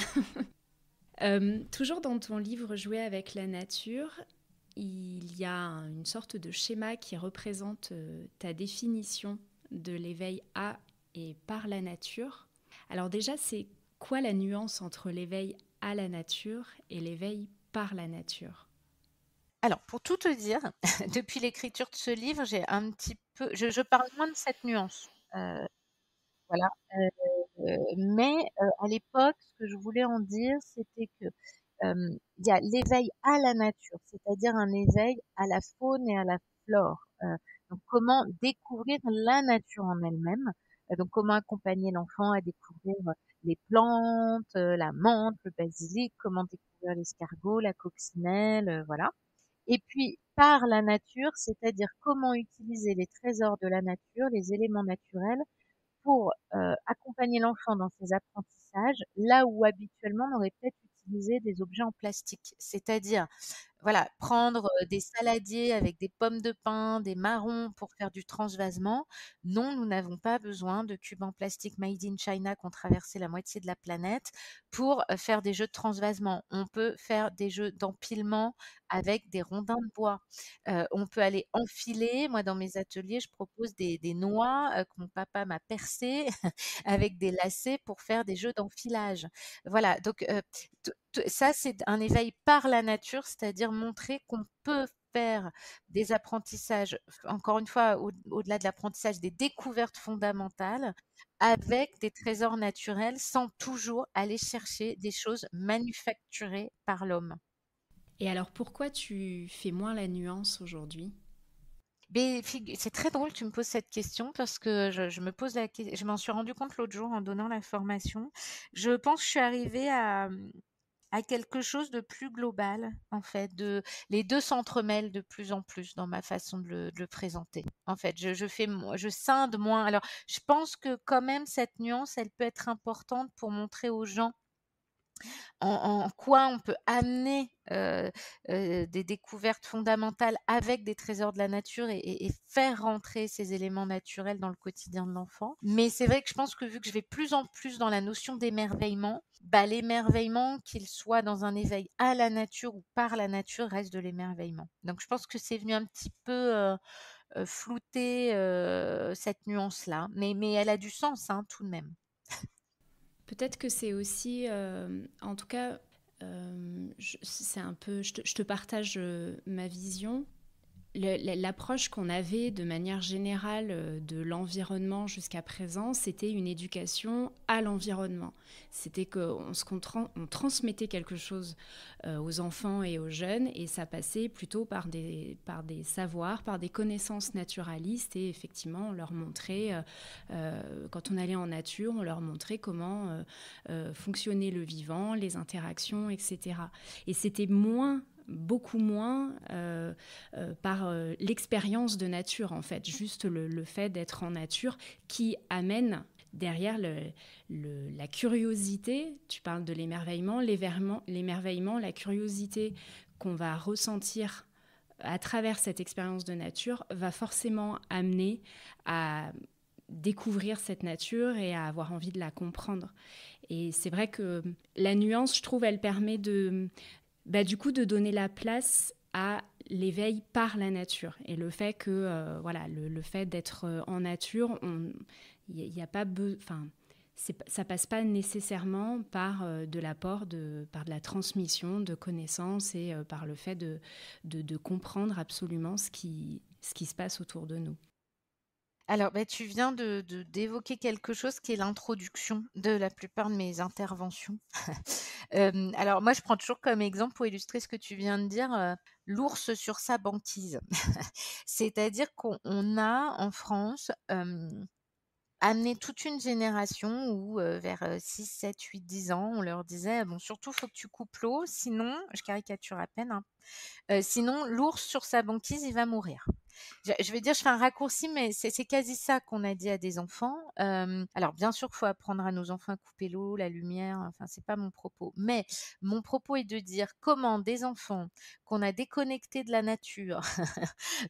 Toujours dans ton livre Jouer avec la nature, il y a une sorte de schéma qui représente ta définition de l'éveil à et par la nature. Alors déjà, c'est quoi la nuance entre l'éveil à la nature et l'éveil par la nature? Alors pour tout te dire, depuis l'écriture de ce livre, j'ai un petit peu je parle moins de cette nuance, voilà, mais à l'époque, ce que je voulais en dire, c'était que, il y a l'éveil à la nature, c'est-à-dire un éveil à la faune et à la flore. Donc comment découvrir la nature en elle-même, donc comment accompagner l'enfant à découvrir, les plantes, la menthe, le basilic, comment découvrir l'escargot, la coccinelle, voilà. Et puis par la nature, c'est-à-dire comment utiliser les trésors de la nature, les éléments naturels pour, accompagner l'enfant dans ses apprentissages, là où habituellement on aurait peut-être utilisé des objets en plastique. C'est-à-dire voilà, prendre, des saladiers avec des pommes de pin, des marrons pour faire du transvasement. Non, nous n'avons pas besoin de cubes en plastique made in China qui ont traversé la moitié de la planète pour, faire des jeux de transvasement. On peut faire des jeux d'empilement avec des rondins de bois. On peut aller enfiler moi dans mes ateliers, je propose des noix, que mon papa m'a percées avec des lacets pour faire des jeux d'enfilage. Voilà, donc ça, c'est un éveil par la nature, c'est-à-dire montrer qu'on peut faire des apprentissages, encore une fois, au-delà de l'apprentissage, des découvertes fondamentales avec des trésors naturels sans toujours aller chercher des choses manufacturées par l'homme. Et alors pourquoi tu fais moins la nuance aujourd'hui? Mais c'est très drôle que tu me poses cette question parce que je m'en suis rendu compte l'autre jour en donnant la formation. Je pense que je suis arrivée à quelque chose de plus global, en fait, les 2 s'entremêlent de plus en plus dans ma façon de le présenter. En fait, je scinde moins. Alors, je pense que quand même cette nuance, elle peut être importante pour montrer aux gens en quoi on peut amener, des découvertes fondamentales avec des trésors de la nature et faire rentrer ces éléments naturels dans le quotidien de l'enfant. Mais c'est vrai que je pense que vu que je vais plus en plus dans la notion d'émerveillement, bah, l'émerveillement, qu'il soit dans un éveil à la nature ou par la nature, reste de l'émerveillement. Donc je pense que c'est venu un petit peu, flouter, cette nuance-là, mais elle a du sens, hein, tout de même. Peut-être que c'est aussi, en tout cas, c'est un peu, je te partage ma vision. L'approche qu'on avait de manière générale de l'environnement jusqu'à présent, c'était une éducation à l'environnement. C'était on transmettait quelque chose aux enfants et aux jeunes et ça passait plutôt par des savoirs, par des connaissances naturalistes et effectivement on leur montrait, quand on allait en nature, on leur montrait comment fonctionnait le vivant, les interactions, etc. Et c'était beaucoup moins par l'expérience de nature en fait, juste le fait d'être en nature qui amène derrière la curiosité. Tu parles de l'émerveillement, la curiosité qu'on va ressentir à travers cette expérience de nature va forcément amener à découvrir cette nature et à avoir envie de la comprendre. Et c'est vrai que la nuance, je trouve, elle permet du coup, de donner la place à l'éveil par la nature et le fait que voilà le fait d'être en nature, il y a pas enfin ça passe pas nécessairement par de l'apport par de la transmission de connaissances et par le fait de comprendre absolument ce qui se passe autour de nous. Alors, bah, tu viens d'évoquer quelque chose qui est l'introduction de la plupart de mes interventions. Alors moi, je prends toujours comme exemple pour illustrer ce que tu viens de dire, l'ours sur sa banquise. C'est-à-dire qu'on a en France, amené toute une génération où, vers, 6, 7, 8, 10 ans, on leur disait: «Bon, surtout, faut que tu coupes l'eau, sinon», je caricature à peine, hein, «sinon l'ours sur sa banquise, il va mourir». Je vais dire, je fais un raccourci, mais c'est quasi ça qu'on a dit à des enfants. Alors bien sûr qu'il faut apprendre à nos enfants à couper l'eau, la lumière, enfin c'est pas mon propos. Mais mon propos est de dire comment des enfants qu'on a déconnectés de la nature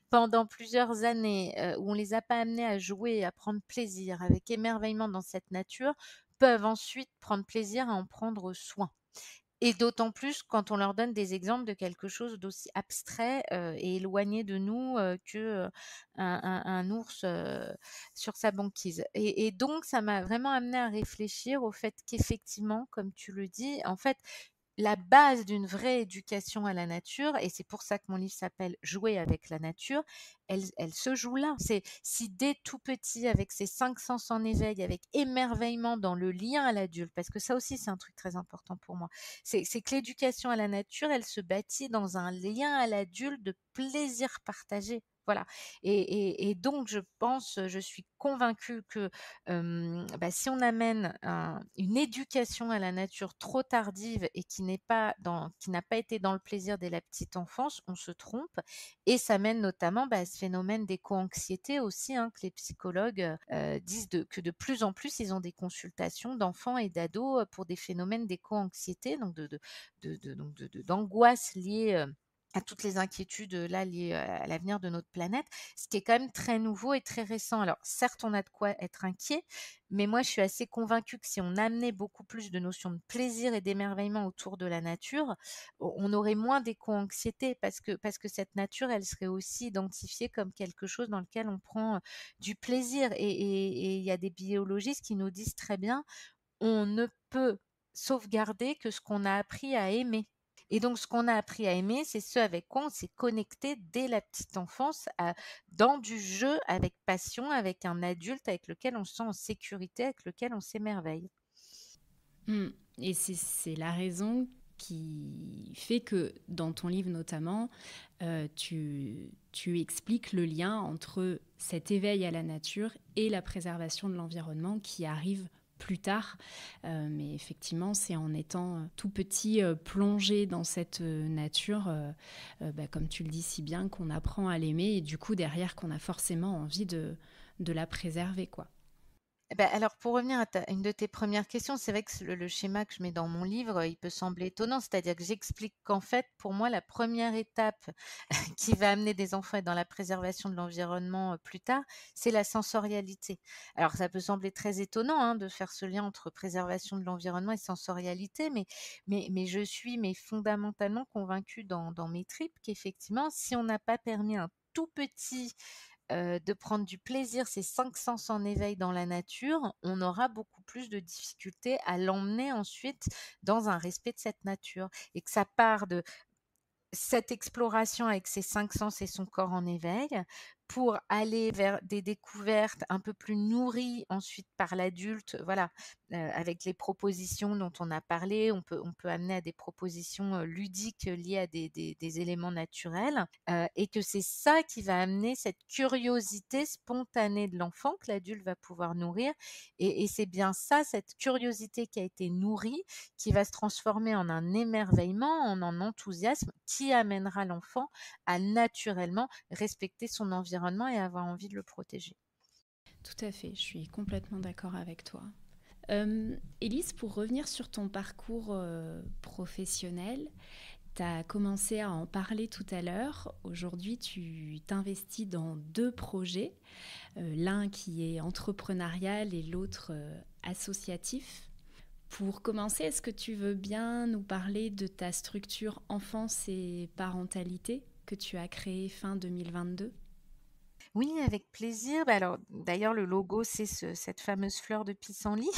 pendant plusieurs années, où on les a pas amenés à jouer, à prendre plaisir, avec émerveillement dans cette nature, peuvent ensuite prendre plaisir à en prendre soin. Et d'autant plus quand on leur donne des exemples de quelque chose d'aussi abstrait, et éloigné de nous, que, un ours, sur sa banquise. Et donc ça m'a vraiment amenée à réfléchir au fait qu'effectivement, comme tu le dis, en fait, la base d'une vraie éducation à la nature, et c'est pour ça que mon livre s'appelle «Jouer avec la nature», elle se joue là. C'est si dès tout petit, avec ses 5 sens en éveil, avec émerveillement dans le lien à l'adulte, parce que ça aussi c'est un truc très important pour moi. C'est que l'éducation à la nature, elle se bâtit dans un lien à l'adulte de plaisir partagé. Voilà. Et donc je pense, je suis convaincue que, si on amène une éducation à la nature trop tardive et qui n'a pas été dans le plaisir dès la petite enfance, on se trompe. Et ça mène notamment, à ce phénomène d'éco-anxiété aussi, hein, que les psychologues, disent que de plus en plus, ils ont des consultations d'enfants et d'ados, pour des phénomènes d'éco-anxiété, donc d'angoisse liée, à toutes les inquiétudes, là, liées, à l'avenir de notre planète, ce qui est quand même très nouveau et très récent. Alors certes, on a de quoi être inquiet, mais moi je suis assez convaincue que si on amenait beaucoup plus de notions de plaisir et d'émerveillement autour de la nature, on aurait moins d'éco-anxiété, parce que cette nature, elle serait aussi identifiée comme quelque chose dans lequel on prend, du plaisir. Et il y a des biologistes qui nous disent très bien: «On ne peut sauvegarder que ce qu'on a appris à aimer». Et donc, ce qu'on a appris à aimer, c'est ce avec quoi on s'est connecté dès la petite enfance, dans du jeu avec passion, avec un adulte avec lequel on se sent en sécurité, avec lequel on s'émerveille. Mm. Et c'est la raison qui fait que dans ton livre notamment, tu expliques le lien entre cet éveil à la nature et la préservation de l'environnement qui arrive plus tard. Mais effectivement, c'est en étant tout petit, plongé dans cette nature, comme tu le dis si bien, qu'on apprend à l'aimer et du coup, derrière, qu'on a forcément envie de la préserver, quoi. Eh ben, alors pour revenir à une de tes premières questions, c'est vrai que le schéma que je mets dans mon livre, il peut sembler étonnant. C'est-à-dire que j'explique qu'en fait, pour moi, la première étape qui va amener des enfants à être dans la préservation de l'environnement plus tard, c'est la sensorialité. Alors ça peut sembler très étonnant hein, de faire ce lien entre préservation de l'environnement et sensorialité, mais je suis fondamentalement convaincue dans mes tripes qu'effectivement, si on n'a pas permis un tout petit de prendre du plaisir, ces 5 sens en éveil dans la nature, on aura beaucoup plus de difficultés à l'emmener ensuite dans un respect de cette nature. Et que ça part de cette exploration avec ses 5 sens et son corps en éveil, pour aller vers des découvertes un peu plus nourries ensuite par l'adulte, voilà, avec les propositions dont on a parlé. On peut amener à des propositions, ludiques liées à des éléments naturels, et que c'est ça qui va amener cette curiosité spontanée de l'enfant que l'adulte va pouvoir nourrir et c'est bien ça, cette curiosité qui a été nourrie, qui va se transformer en un émerveillement, en un enthousiasme qui amènera l'enfant à naturellement respecter son environnement et avoir envie de le protéger. Tout à fait, je suis complètement d'accord avec toi. Élise, pour revenir sur ton parcours professionnel, tu as commencé à en parler tout à l'heure. Aujourd'hui, tu t'investis dans 2 projets, l'un qui est entrepreneurial et l'autre associatif. Pour commencer, est-ce que tu veux bien nous parler de ta structure enfance et parentalité que tu as créée fin 2022 ? Oui, avec plaisir. Bah, alors, d'ailleurs, le logo, c'est cette fameuse fleur de pissenlit.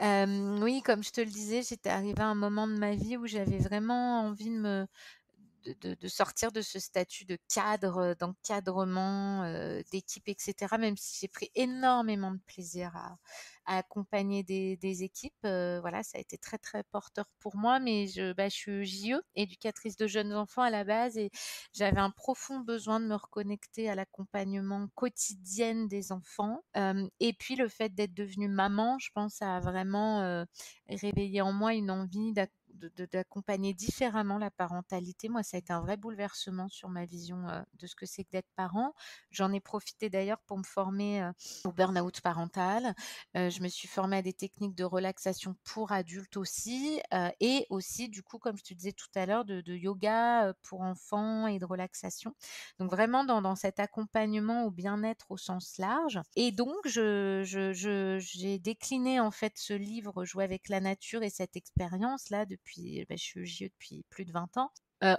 Oui, comme je te le disais, j'étais arrivée à un moment de ma vie où j'avais vraiment envie de sortir de ce statut de cadre, d'encadrement, d'équipe et cetera, même si j'ai pris énormément de plaisir à accompagner des équipes, voilà, ça a été très, très porteur pour moi, mais je suis JE, éducatrice de jeunes enfants à la base et j'avais un profond besoin de me reconnecter à l'accompagnement quotidien des enfants, et puis le fait d'être devenue maman, je pense, ça a vraiment, réveillé en moi une envie d'accompagner différemment la parentalité. Moi, ça a été un vrai bouleversement sur ma vision de ce que c'est que d'être parent. J'en ai profité d'ailleurs pour me former au burn-out parental. Je me suis formée à des techniques de relaxation pour adultes aussi et aussi, du coup, comme je te disais tout à l'heure, de yoga pour enfants et de relaxation. Donc vraiment dans cet accompagnement au bien-être au sens large. Et donc, j'ai décliné en fait ce livre Jouer avec la nature et cette expérience-là depuis, je suis JE depuis plus de 20 ans,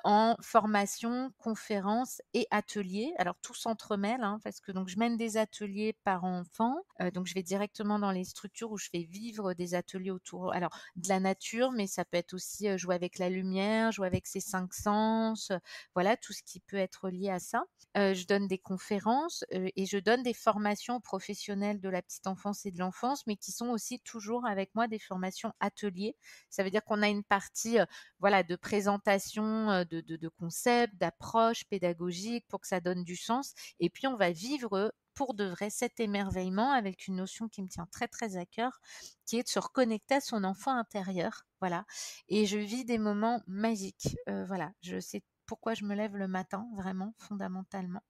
en formation, conférences et ateliers. Alors tout s'entremêle, hein, parce que donc je mène des ateliers parents-enfants, donc je vais directement dans les structures où je fais vivre des ateliers autour alors de la nature, mais ça peut être aussi, jouer avec la lumière, jouer avec ses 5 sens, voilà tout ce qui peut être lié à ça. Je donne des conférences, et je donne des formations aux professionnels de la petite enfance et de l'enfance, mais qui sont aussi toujours avec moi des formations ateliers. Ça veut dire qu'on a une partie, voilà, de présentation, de concepts, d'approches pédagogiques pour que ça donne du sens et puis on va vivre, pour de vrai cet émerveillement avec une notion qui me tient très, très à cœur, qui est de se reconnecter à son enfant intérieur, voilà et je vis des moments magiques, voilà. Je sais pourquoi je me lève le matin, vraiment, fondamentalement.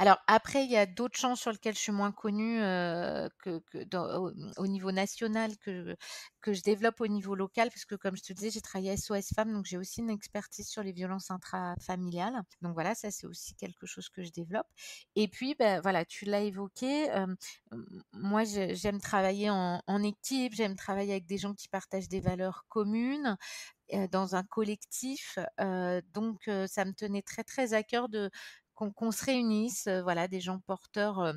Alors après, il y a d'autres champs sur lesquels je suis moins connue, que au niveau national que je développe au niveau local parce que comme je te disais, j'ai travaillé à SOS Femmes, donc j'ai aussi une expertise sur les violences intrafamiliales. Donc voilà, ça c'est aussi quelque chose que je développe et puis, voilà, tu l'as évoqué, moi j'aime travailler en équipe, j'aime travailler avec des gens qui partagent des valeurs communes, dans un collectif, donc ça me tenait très, très à cœur de qu'on se réunisse, voilà, des gens porteurs,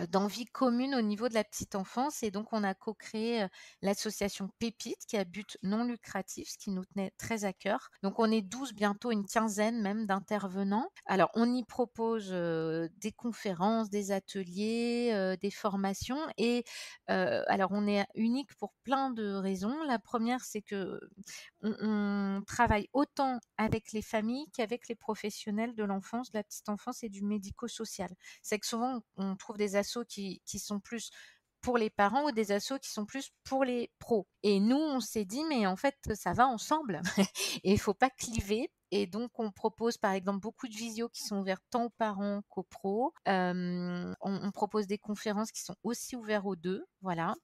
d'envie commune au niveau de la petite enfance et donc on a co-créé, l'association Pépite qui a but non lucratif, ce qui nous tenait très à cœur. Donc on est 12, bientôt une quinzaine même d'intervenants. Alors on y propose, des conférences, des ateliers, des formations et alors on est unique pour plein de raisons. La première, c'est qu'on on travaille autant avec les familles qu'avec les professionnels de l'enfance, de la petite enfance et du médico-social. C'est que souvent on trouve des assos qui sont plus pour les parents ou des assos qui sont plus pour les pros. Et nous, on s'est dit, mais en fait, ça va ensemble et il faut pas cliver. Et donc, on propose par exemple beaucoup de visios qui sont ouvertes tant aux parents qu'aux pros. On propose des conférences qui sont aussi ouvertes aux deux, voilà.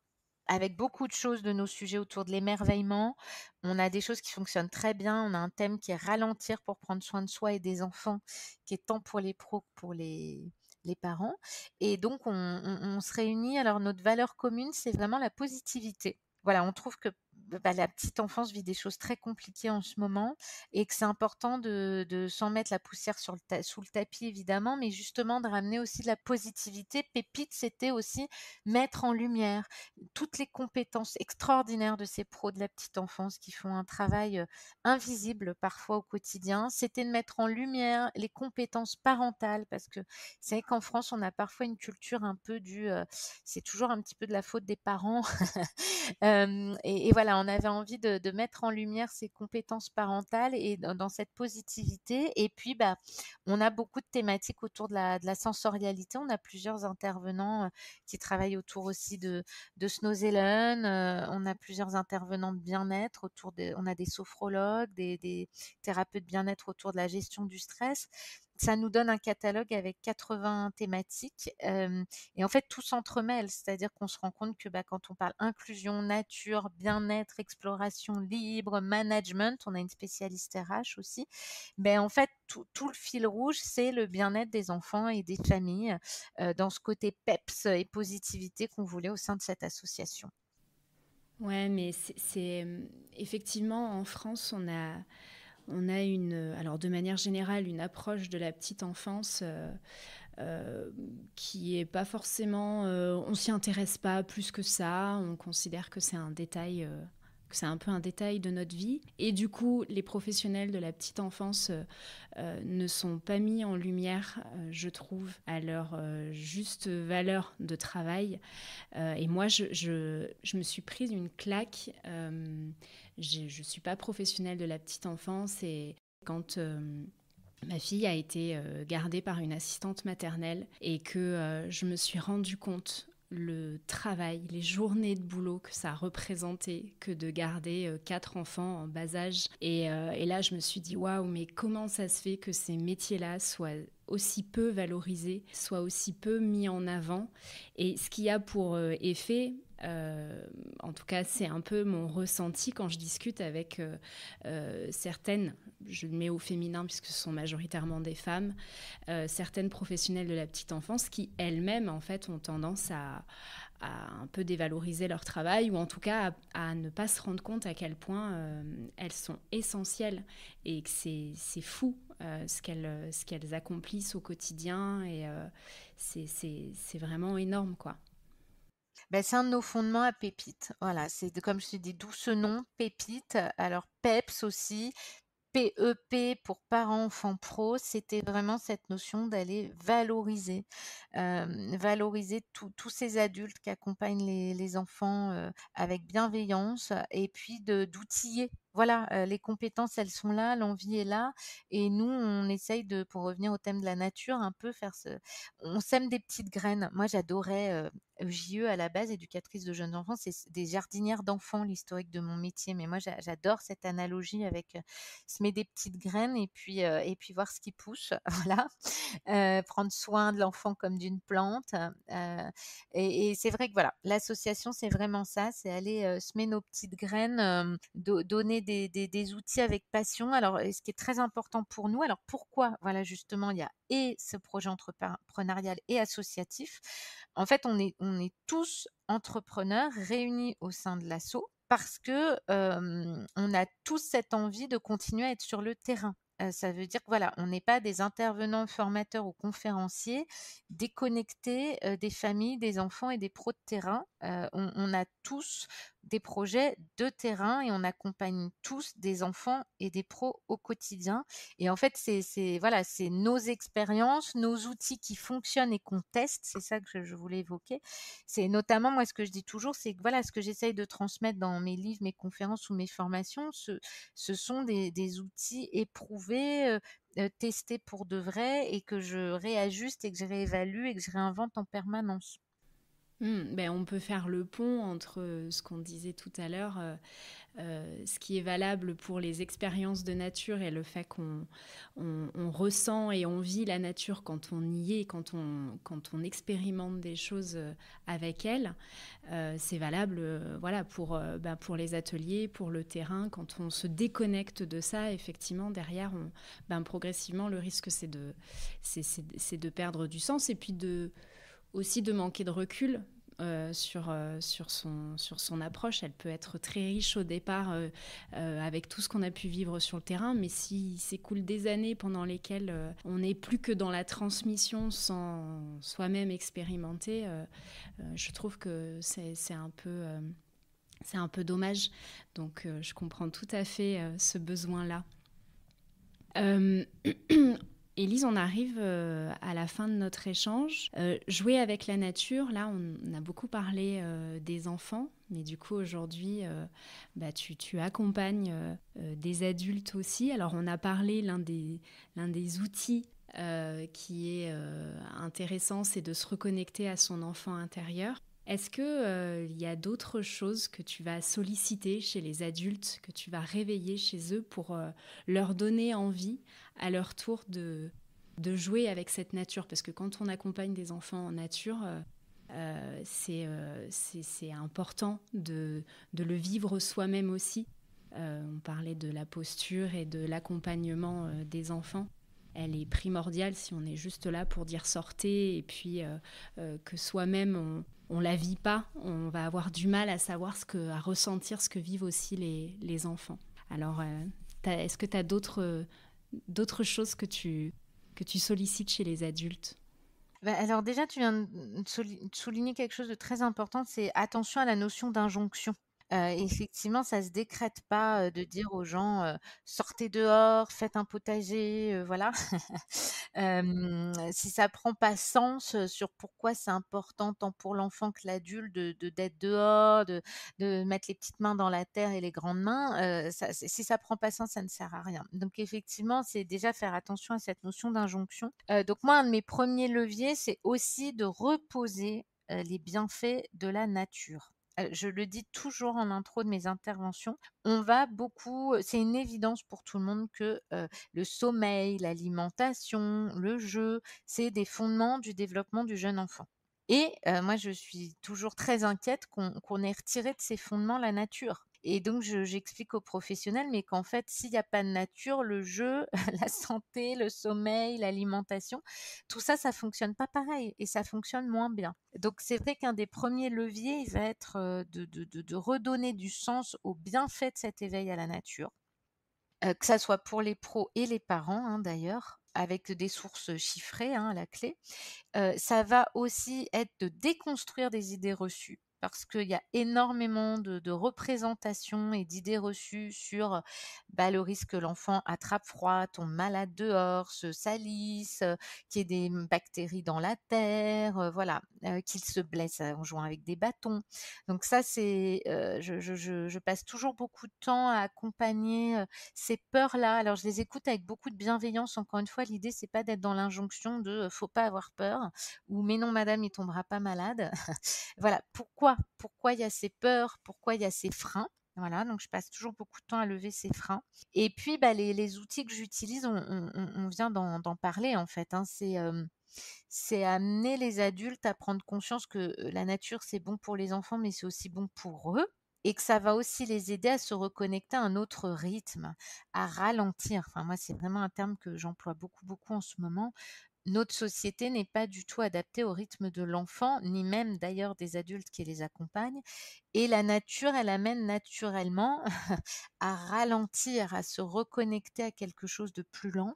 Avec beaucoup de choses de nos sujets autour de l'émerveillement. On a des choses qui fonctionnent très bien. On a un thème qui est ralentir pour prendre soin de soi et des enfants, qui est tant pour les pros que pour les parents. Et donc, on se réunit. Alors, notre valeur commune, c'est vraiment la positivité. Voilà, on trouve que la petite enfance vit des choses très compliquées en ce moment et que c'est important de sans mettre la poussière sous le tapis, évidemment, mais justement de ramener aussi de la positivité. Pépite, c'était aussi mettre en lumière toutes les compétences extraordinaires de ces pros de la petite enfance qui font un travail invisible parfois au quotidien. C'était de mettre en lumière les compétences parentales parce que c'est vrai qu'en France, on a parfois une culture un peu c'est toujours un petit peu de la faute des parents. Et voilà, on avait envie de mettre en lumière ces compétences parentales et dans cette positivité. Et puis, on a beaucoup de thématiques autour de la sensorialité. On a plusieurs intervenants qui travaillent autour aussi de Snozelen. On a plusieurs intervenants de bien-être on a des sophrologues, des thérapeutes de bien-être autour de la gestion du stress. Ça nous donne un catalogue avec 80 thématiques et en fait tout s'entremêle, c'est-à-dire qu'on se rend compte que quand on parle inclusion, nature, bien-être, exploration libre, management, on a une spécialiste RH aussi. En fait tout le fil rouge, c'est le bien-être des enfants et des familles dans ce côté peps et positivité qu'on voulait au sein de cette association. Ouais, mais effectivement en France, on a alors de manière générale, une approche de la petite enfance qui est pas forcément, on s'y intéresse pas plus que ça. On considère que c'est un détail. Que c'est un peu un détail de notre vie. Et du coup, les professionnels de la petite enfance ne sont pas mis en lumière, je trouve, à leur juste valeur de travail. Et moi, je me suis prise une claque. Je ne suis pas professionnelle de la petite enfance et quand ma fille a été gardée par une assistante maternelle et que je me suis rendu compte le travail, les journées de boulot que ça représentait que de garder 4 enfants en bas âge. Et là, je me suis dit, waouh, mais comment ça se fait que ces métiers-là soient aussi peu valorisés, soient aussi peu mis en avant. Et ce qui a pour effet, en tout cas, c'est un peu mon ressenti quand je discute avec certaines, je le mets au féminin puisque ce sont majoritairement des femmes, certaines professionnelles de la petite enfance qui elles-mêmes en fait ont tendance à un peu dévaloriser leur travail ou en tout cas à ne pas se rendre compte à quel point elles sont essentielles et que c'est fou ce qu'elles accomplissent au quotidien et c'est vraiment énorme quoi. C'est un de nos fondements à Pépite. Voilà, comme je te dis, d'où ce nom, Pépite. Alors, PEPS aussi, PEP pour parents, enfants, pros, c'était vraiment cette notion d'aller valoriser tous ces adultes qui accompagnent les enfants avec bienveillance et puis d'outiller. Voilà, les compétences, elles sont là, l'envie est là. Et nous, on essaye pour revenir au thème de la nature, un peu on sème des petites graines. Moi, j'adorais JE à la base, éducatrice de jeunes enfants, c'est des jardinières d'enfants, l'historique de mon métier. Mais moi, j'adore cette analogie avec semer des petites graines et puis voir ce qui pousse, voilà. Prendre soin de l'enfant comme d'une plante. Et c'est vrai que voilà, l'association, c'est vraiment ça, c'est aller semer nos petites graines, donner des outils avec passion. Alors, ce qui est très important pour nous, alors pourquoi, voilà, justement, il y a et ce projet entrepreneurial et associatif. En fait, on est tous entrepreneurs réunis au sein de l'asso parce que on a tous cette envie de continuer à être sur le terrain. ça veut dire que voilà, on n'est pas des intervenants formateurs ou conférenciers déconnectés, des familles, des enfants et des pros de terrain. On a tous des projets de terrain et on accompagne tous des enfants et des pros au quotidien. Et en fait, c'est voilà, c'est nos expériences, nos outils qui fonctionnent et qu'on teste, c'est ça que je voulais évoquer. C'est notamment moi ce que je dis toujours, c'est que voilà, ce que j'essaye de transmettre dans mes livres, mes conférences ou mes formations, ce sont des outils éprouvés, testés pour de vrai et que je réajuste et que je réévalue et que je réinvente en permanence. Ben, on peut faire le pont entre ce qu'on disait tout à l'heure, ce qui est valable pour les expériences de nature et le fait qu'on ressent et on vit la nature quand on y est, quand on expérimente des choses avec elle. C'est valable voilà, pour les ateliers, pour le terrain. Quand on se déconnecte de ça, effectivement, derrière, progressivement, le risque, c'est de perdre du sens et puis aussi de manquer de recul sur son approche. Elle peut être très riche au départ avec tout ce qu'on a pu vivre sur le terrain, mais s'il s'écoule des années pendant lesquelles on n'est plus que dans la transmission sans soi-même expérimenter, je trouve que c'est un peu dommage. Donc je comprends tout à fait ce besoin-là. Élise, on arrive à la fin de notre échange. Jouer avec la nature, là, on a beaucoup parlé des enfants, mais du coup, aujourd'hui, tu accompagnes des adultes aussi. Alors, on a parlé, l'un des outils qui est intéressant, c'est de se reconnecter à son enfant intérieur. Est-ce qu'il y a d'autres choses que tu vas solliciter chez les adultes, que tu vas réveiller chez eux pour leur donner envie à leur tour de jouer avec cette nature? Parce que quand on accompagne des enfants en nature, c'est important de le vivre soi-même aussi. On parlait de la posture et de l'accompagnement des enfants. Elle est primordiale si on est juste là pour dire sortez et puis que soi-même on la vit pas, on va avoir du mal à savoir à ressentir ce que vivent aussi les enfants. Alors, est-ce que tu as d'autres choses que tu sollicites chez les adultes? Bah, alors déjà, tu viens de souligner quelque chose de très important, c'est attention à la notion d'injonction. Effectivement, ça se décrète pas, de dire aux gens, «Sortez dehors, faites un potager», voilà. Si ça prend pas sens, sur pourquoi c'est important tant pour l'enfant que l'adulte d'être dehors, de mettre les petites mains dans la terre et les grandes mains, si ça prend pas sens, ça ne sert à rien. Donc effectivement, c'est déjà faire attention à cette notion d'injonction. Donc moi, un de mes premiers leviers, c'est aussi de reposer, les bienfaits de la nature. Je le dis toujours en intro de mes interventions, on va beaucoup c'est une évidence pour tout le monde que, le sommeil, l'alimentation, le jeu, c'est des fondements du développement du jeune enfant. Et moi, je suis toujours très inquiète qu'on ait retiré de ces fondements la nature. Et donc j'explique aux professionnels, mais qu'en fait, s'il y a pas de nature, le jeu, la santé, le sommeil, l'alimentation, tout ça, ça fonctionne pas pareil et ça fonctionne moins bien. Donc c'est vrai qu'un des premiers leviers, il va être, de redonner du sens aux bienfaits de cet éveil à la nature, que ça soit pour les pros et les parents, hein, d'ailleurs, avec des sources chiffrées, hein, à la clé. Ça va aussi être de déconstruire des idées reçues parce qu'il y a énormément de représentations et d'idées reçues sur, bah, le risque que l'enfant attrape froid, tombe malade dehors, se salisse, qu'il y ait des bactéries dans la terre, voilà, qu'il se blesse en jouant avec des bâtons. Donc ça, c'est, je passe toujours beaucoup de temps à accompagner, ces peurs-là. Alors je les écoute avec beaucoup de bienveillance. Encore une fois, l'idée, c'est pas d'être dans l'injonction de, «Faut pas avoir peur» ou «Mais non madame, il tombera pas malade». Voilà, pourquoi il y a ces peurs? Pourquoi il y a ces freins? Voilà, donc je passe toujours beaucoup de temps à lever ces freins et puis, bah, les outils que j'utilise, on vient d'en parler en fait, hein. C'est amener les adultes à prendre conscience que, la nature, c'est bon pour les enfants, mais c'est aussi bon pour eux et que ça va aussi les aider à se reconnecter à un autre rythme, à ralentir. Enfin moi, c'est vraiment un terme que j'emploie beaucoup, beaucoup en ce moment. notre société n'est pas du tout adaptée au rythme de l'enfant, ni même d'ailleurs des adultes qui les accompagnent. Et la nature, elle amène naturellement à ralentir, à se reconnecter à quelque chose de plus lent.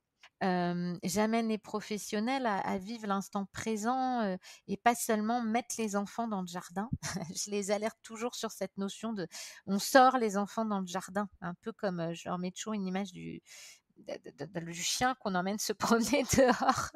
J'amène les professionnels à vivre l'instant présent, et pas seulement mettre les enfants dans le jardin. Je les alerte toujours sur cette notion de on sort les enfants dans le jardin, un peu comme, je leur mets toujours une image du chien qu'on emmène se promener dehors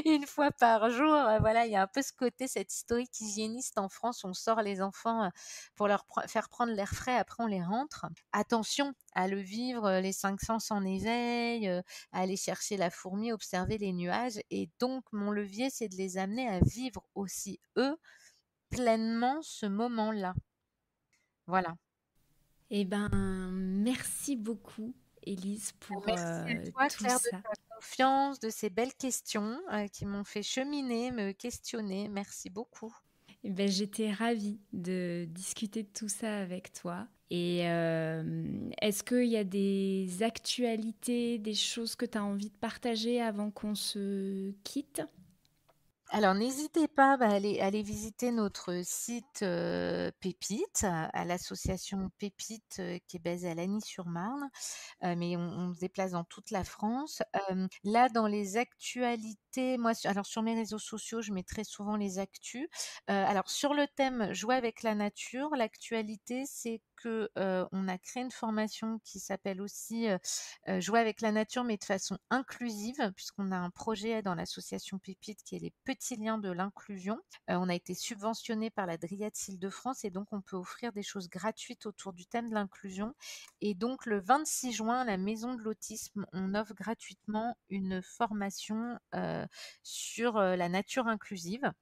une fois par jour. Voilà, il y a un peu ce côté, cette historique hygiéniste en France, on sort les enfants pour leur faire prendre l'air frais, après on les rentre. Attention à le vivre, les 5 sens en éveil, à aller chercher la fourmi, observer les nuages. Et donc mon levier, c'est de les amener à vivre aussi, eux, pleinement ce moment-là. Voilà. Eh ben, merci beaucoup, Élise, pour Merci à toi, tout Claire, de ça. ta confiance, de ces belles questions qui m'ont fait cheminer, me questionner. Merci beaucoup. Eh ben, j'étais ravie de discuter de tout ça avec toi. Et est-ce qu'il y a des actualités, des choses que tu as envie de partager avant qu'on se quitte? Alors n'hésitez pas, à aller visiter notre site, Pépite, à l'association Pépite, qui est basée à Lagny-sur-Marne, mais on se déplace dans toute la France. Là, dans les actualités, moi, sur mes réseaux sociaux, je mets très souvent les actus. Alors sur le thème «Jouer avec la nature», l'actualité, c'est que, on a créé une formation qui s'appelle aussi, «Jouer avec la nature», mais de façon inclusive, puisqu'on a un projet dans l'association Pépite qui est les petits liens de l'inclusion. On a été subventionné par la Dryade Île-de-France et donc on peut offrir des choses gratuites autour du thème de l'inclusion. Et donc le 26 juin, à la Maison de l'Autisme, on offre gratuitement une formation sur la nature inclusive.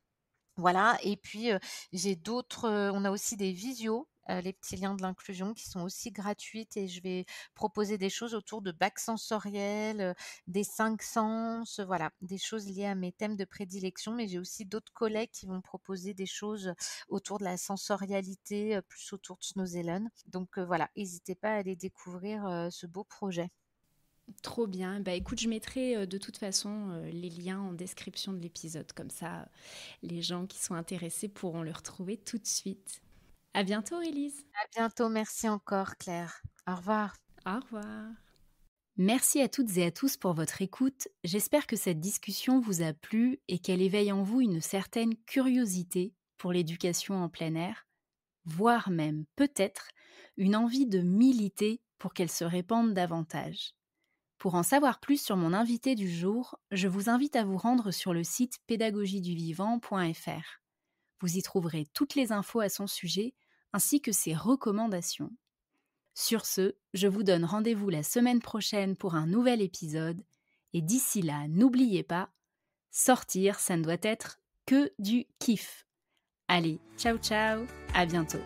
Voilà. Et puis j'ai d'autres, on a aussi des visios, les petits liens de l'inclusion, qui sont aussi gratuites, et je vais proposer des choses autour de bacs sensoriels, des 5 sens, voilà, des choses liées à mes thèmes de prédilection. Mais j'ai aussi d'autres collègues qui vont proposer des choses autour de la sensorialité, plus autour de Snowzellen. Donc voilà, n'hésitez pas à aller découvrir ce beau projet. Trop bien. Bah écoute, je mettrai de toute façon les liens en description de l'épisode. Comme ça, les gens qui sont intéressés pourront le retrouver tout de suite. À bientôt, Élise. À bientôt, merci encore Claire. Au revoir. Au revoir. Merci à toutes et à tous pour votre écoute. J'espère que cette discussion vous a plu et qu'elle éveille en vous une certaine curiosité pour l'éducation en plein air, voire même, peut-être, une envie de militer pour qu'elle se répande davantage. Pour en savoir plus sur mon invité du jour, je vous invite à vous rendre sur le site pédagogieduvivant.fr. Vous y trouverez toutes les infos à son sujet, ainsi que ses recommandations. Sur ce, je vous donne rendez-vous la semaine prochaine pour un nouvel épisode, et d'ici là, n'oubliez pas, sortir, ça ne doit être que du kiff. Allez, ciao ciao, à bientôt.